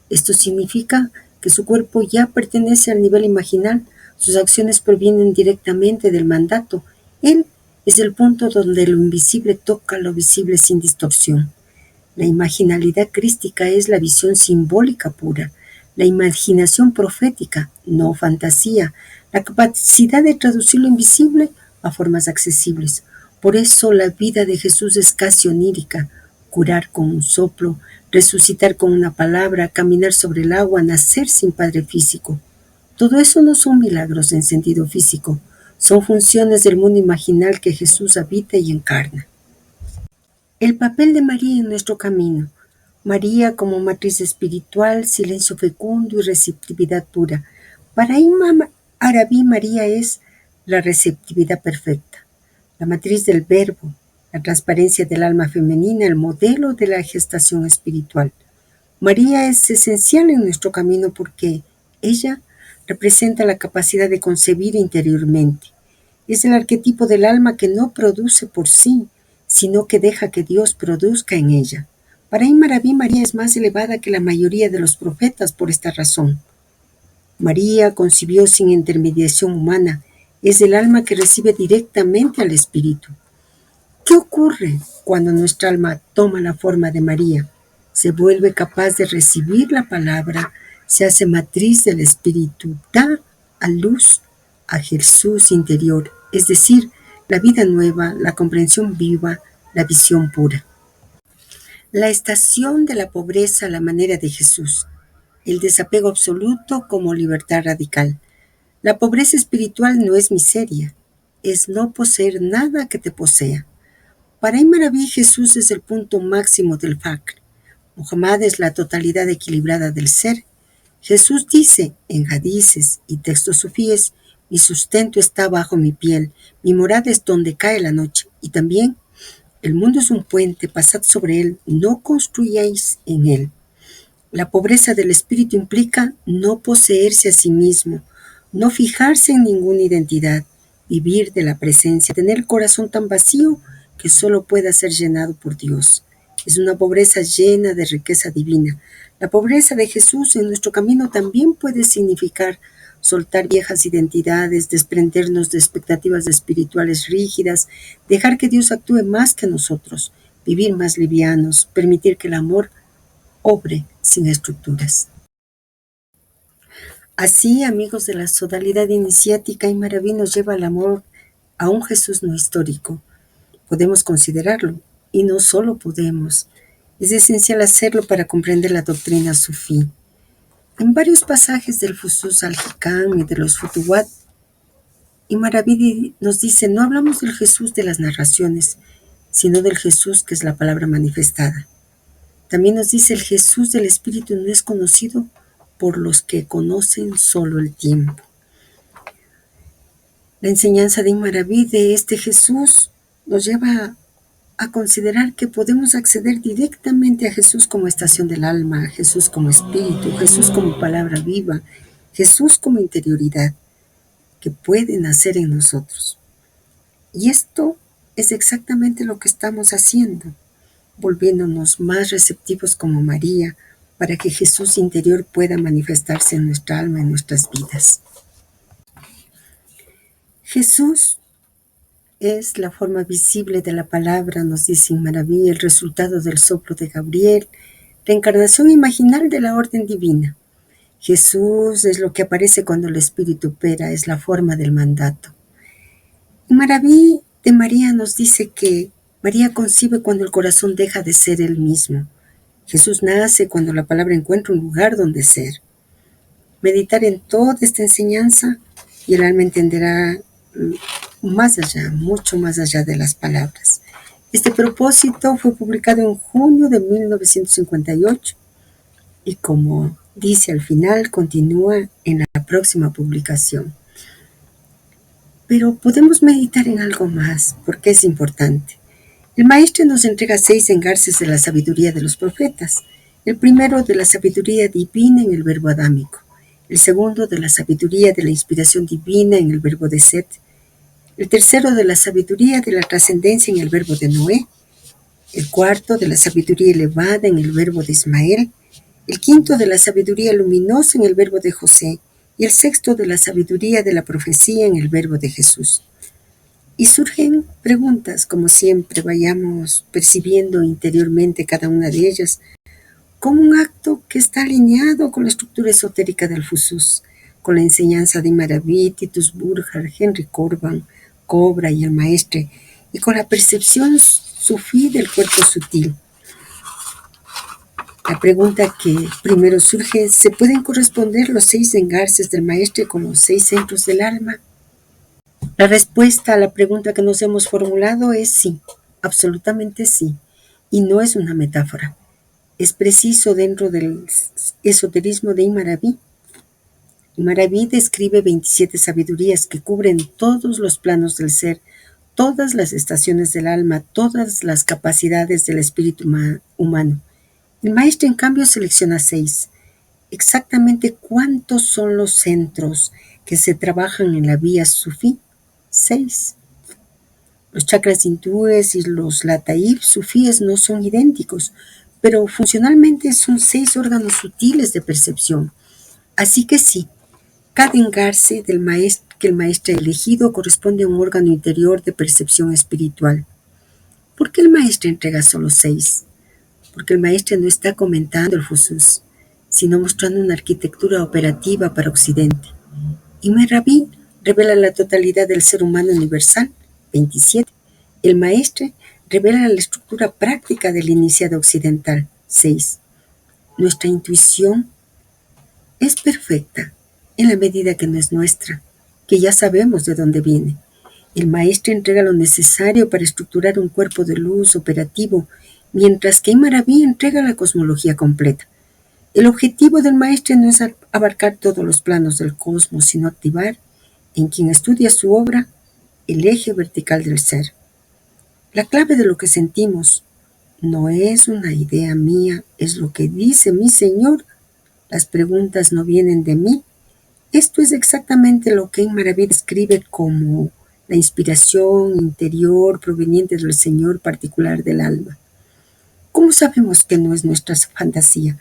Speaker 1: Esto significa que su cuerpo ya pertenece al nivel imaginal, sus acciones provienen directamente del mandato. Él es el punto donde lo invisible toca lo visible sin distorsión. La imaginalidad crística es la visión simbólica pura, la imaginación profética, no fantasía, la capacidad de traducir lo invisible a formas accesibles. Por eso la vida de Jesús es casi onírica, curar con un soplo, resucitar con una palabra, caminar sobre el agua, nacer sin padre físico. Todo eso no son milagros en sentido físico, son funciones del mundo imaginal que Jesús habita y encarna. El papel de María en nuestro camino. María como matriz espiritual, silencio fecundo y receptividad pura. Para Imam Arabí, María es la receptividad perfecta, la matriz del verbo, la transparencia del alma femenina, el modelo de la gestación espiritual. María es esencial en nuestro camino porque ella representa la capacidad de concebir interiormente. Es el arquetipo del alma que no produce por sí, sino que deja que Dios produzca en ella. Para Imaraví, María es más elevada que la mayoría de los profetas por esta razón. María concibió sin intermediación humana. Es el alma que recibe directamente al Espíritu. ¿Qué ocurre cuando nuestra alma toma la forma de María? Se vuelve capaz de recibir la palabra, se hace matriz del Espíritu, da a luz a Jesús interior, es decir, la vida nueva, la comprensión viva, la visión pura. La estación de la pobreza a la manera de Jesús, el desapego absoluto como libertad radical. La pobreza espiritual no es miseria, es no poseer nada que te posea. Para Imaraví, Jesús es el punto máximo del Fakr. Muhammad es la totalidad equilibrada del ser. Jesús dice en hadices y textos sufíes, mi sustento está bajo mi piel, mi morada es donde cae la noche. Y también, el mundo es un puente, pasad sobre él, no construyáis en él. La pobreza del espíritu implica no poseerse a sí mismo, no fijarse en ninguna identidad, vivir de la presencia, tener el corazón tan vacío que solo pueda ser llenado por Dios. Es una pobreza llena de riqueza divina. La pobreza de Jesús en nuestro camino también puede significar soltar viejas identidades, desprendernos de expectativas espirituales rígidas, dejar que Dios actúe más que nosotros, vivir más livianos, permitir que el amor obre sin estructuras. Así, amigos de la sodalidad iniciática, Imaraví nos lleva al amor a un Jesús no histórico. Podemos considerarlo, y no solo podemos. Es esencial hacerlo para comprender la doctrina sufí. En varios pasajes del Fusus al-Hikam y de los Futuwat, Imaraví nos dice, no hablamos del Jesús de las narraciones, sino del Jesús que es la palabra manifestada. También nos dice, el Jesús del Espíritu no es conocido por los que conocen solo el tiempo. La enseñanza de Imaraví de este Jesús nos lleva a considerar que podemos acceder directamente a Jesús como estación del alma, a Jesús como espíritu, Jesús como palabra viva, Jesús como interioridad, que puede nacer en nosotros. Y esto es exactamente lo que estamos haciendo, volviéndonos más receptivos como María, para que Jesús interior pueda manifestarse en nuestra alma, en nuestras vidas. Jesús es la forma visible de la palabra, nos dice Imaraví, el resultado del soplo de Gabriel, la encarnación imaginal de la orden divina. Jesús es lo que aparece cuando el Espíritu opera, es la forma del mandato. Imaraví de María nos dice que María concibe cuando el corazón deja de ser él mismo. Jesús nace cuando la palabra encuentra un lugar donde ser. Meditar en toda esta enseñanza y el alma entenderá más allá, mucho más allá de las palabras. Este propósito fue publicado en junio de 1958 y como dice al final, continúa en la próxima publicación. Pero podemos meditar en algo más, porque es importante. El Maestro nos entrega 6 engarces de la sabiduría de los profetas. El primero de la sabiduría divina en el verbo adámico. El segundo de la sabiduría de la inspiración divina en el verbo de Set. El tercero de la sabiduría de la trascendencia en el verbo de Noé. El cuarto de la sabiduría elevada en el verbo de Ismael. El quinto de la sabiduría luminosa en el verbo de José. Y el sexto de la sabiduría de la profecía en el verbo de Jesús. Y surgen preguntas, como siempre vayamos percibiendo interiormente cada una de ellas, como un acto que está alineado con la estructura esotérica del Fusus, con la enseñanza de Imaraví, Titus Burkhardt, Henry Corban, Cobra y el Maestre, y con la percepción sufí del cuerpo sutil. La pregunta que primero surge, ¿se pueden corresponder los 6 engarces del Maestre con los 6 centros del alma? La respuesta a la pregunta que nos hemos formulado es sí, absolutamente sí, y no es una metáfora. Es preciso dentro del esoterismo de Imaraví. Imaraví describe 27 sabidurías que cubren todos los planos del ser, todas las estaciones del alma, todas las capacidades del espíritu humano. El maestro, en cambio, selecciona 6. ¿Exactamente cuántos son los centros que se trabajan en la vía sufí? 6. Los chakras hindúes y los lataif sufíes no son idénticos, pero funcionalmente son 6 órganos sutiles de percepción. Así que sí, cada engarce que el maestro ha elegido corresponde a un órgano interior de percepción espiritual. ¿Por qué el maestro entrega solo 6? Porque el maestro no está comentando el Fusus, sino mostrando una arquitectura operativa para Occidente. Y Merabí revela la totalidad del ser humano universal, 27. El maestre revela la estructura práctica del iniciado occidental, 6. Nuestra intuición es perfecta en la medida que no es nuestra, que ya sabemos de dónde viene. El maestro entrega lo necesario para estructurar un cuerpo de luz operativo, mientras que Imaraví entrega la cosmología completa. El objetivo del maestro no es abarcar todos los planos del cosmos, sino activar, en quien estudia su obra, el eje vertical del ser. La clave de lo que sentimos no es una idea mía, es lo que dice mi Señor. Las preguntas no vienen de mí. Esto es exactamente lo que Imaraví describe como la inspiración interior proveniente del Señor particular del alma. ¿Cómo sabemos que no es nuestra fantasía?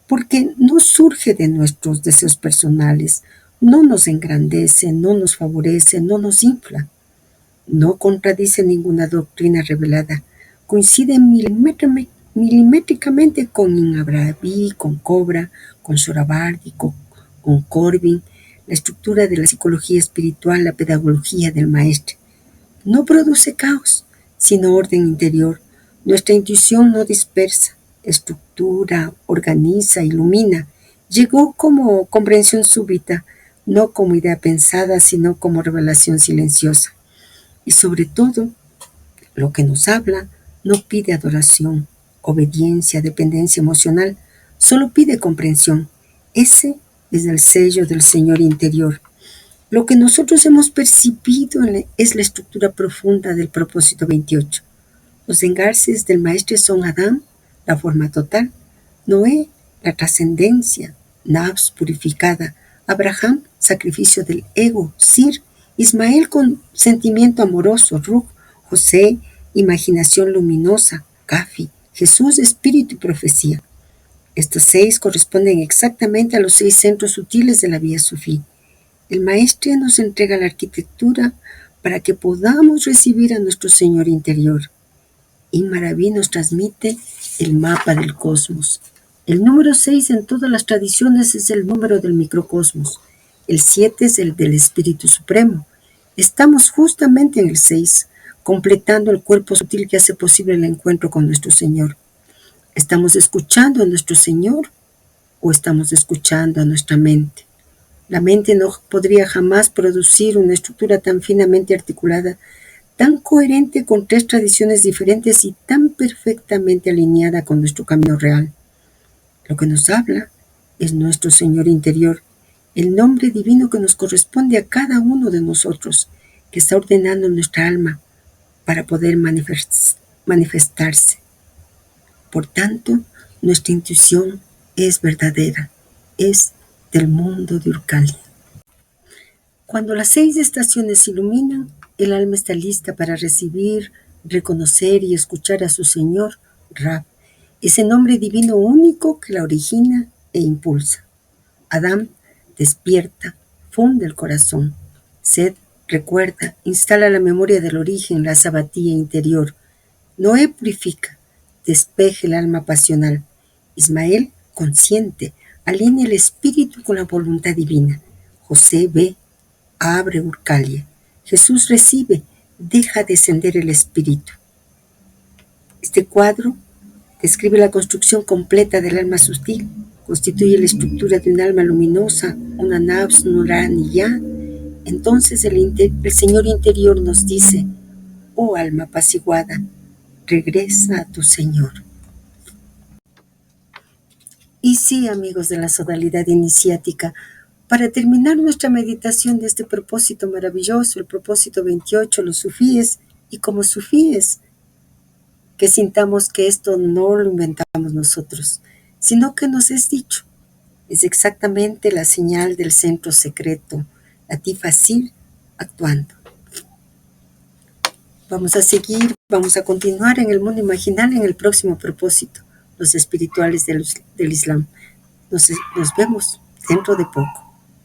Speaker 1: Porque no surge de nuestros deseos personales, no nos engrandece, no nos favorece, no nos infla, no contradice ninguna doctrina revelada, coincide milimétricamente con Imaraví, con Cobra, con Sorabardi, con Corbin, la estructura de la psicología espiritual, la pedagogía del maestro. No produce caos, sino orden interior. Nuestra intuición no dispersa, estructura, organiza, ilumina. Llegó como comprensión súbita, no como idea pensada, sino como revelación silenciosa. Y sobre todo, lo que nos habla no pide adoración, obediencia, dependencia emocional, solo pide comprensión. Ese es el sello del Señor interior. Lo que nosotros hemos percibido es la estructura profunda del propósito 28. Los engarces del maestro son Adán, la forma total; Noé, la trascendencia; Nafs, purificada; Abraham, sacrificio del ego; Sir, Ismael, con sentimiento amoroso; Ruh, José, imaginación luminosa; Cafi, Jesús, espíritu y profecía. Estos 6 corresponden exactamente a los 6 centros sutiles de la vía sufí. El maestro nos entrega la arquitectura para que podamos recibir a nuestro Señor interior. Imaraví nos transmite el mapa del cosmos. El número 6 en todas las tradiciones es el número del microcosmos. El 7 es el del Espíritu Supremo. Estamos justamente en el 6, completando el cuerpo sutil que hace posible el encuentro con nuestro Señor. ¿Estamos escuchando a nuestro Señor o estamos escuchando a nuestra mente? La mente no podría jamás producir una estructura tan finamente articulada, tan coherente con 3 tradiciones diferentes y tan perfectamente alineada con nuestro camino real. Lo que nos habla es nuestro Señor interior, el nombre divino que nos corresponde a cada uno de nosotros, que está ordenando nuestra alma para poder manifestarse. Por tanto, nuestra intuición es verdadera, es del mundo de Urcalia. Cuando las 6 estaciones se iluminan, el alma está lista para recibir, reconocer y escuchar a su Señor, Rab, ese nombre divino único que la origina e impulsa. Adán despierta, funde el corazón. Sed recuerda, instala la memoria del origen, la sabatía interior. Noé purifica, despeje el alma pasional. Ismael, consciente, alinea el espíritu con la voluntad divina. José ve, abre Urcalia. Jesús recibe, deja descender el espíritu. Este cuadro describe la construcción completa del alma sutil. Constituye la estructura de un alma luminosa, una nafs nuraniya. Entonces el Señor interior nos dice: oh alma apaciguada, regresa a tu Señor. Y sí, amigos de la sodalidad iniciática, para terminar nuestra meditación de este propósito maravilloso, el propósito 28, los sufíes, y como sufíes, que sintamos que esto no lo inventamos nosotros, sino que nos es dicho. Es exactamente la señal del centro secreto, la Tifasir actuando. Vamos a seguir, vamos a continuar en el mundo imaginal en el próximo propósito, los espirituales del Islam. Nos vemos dentro de poco.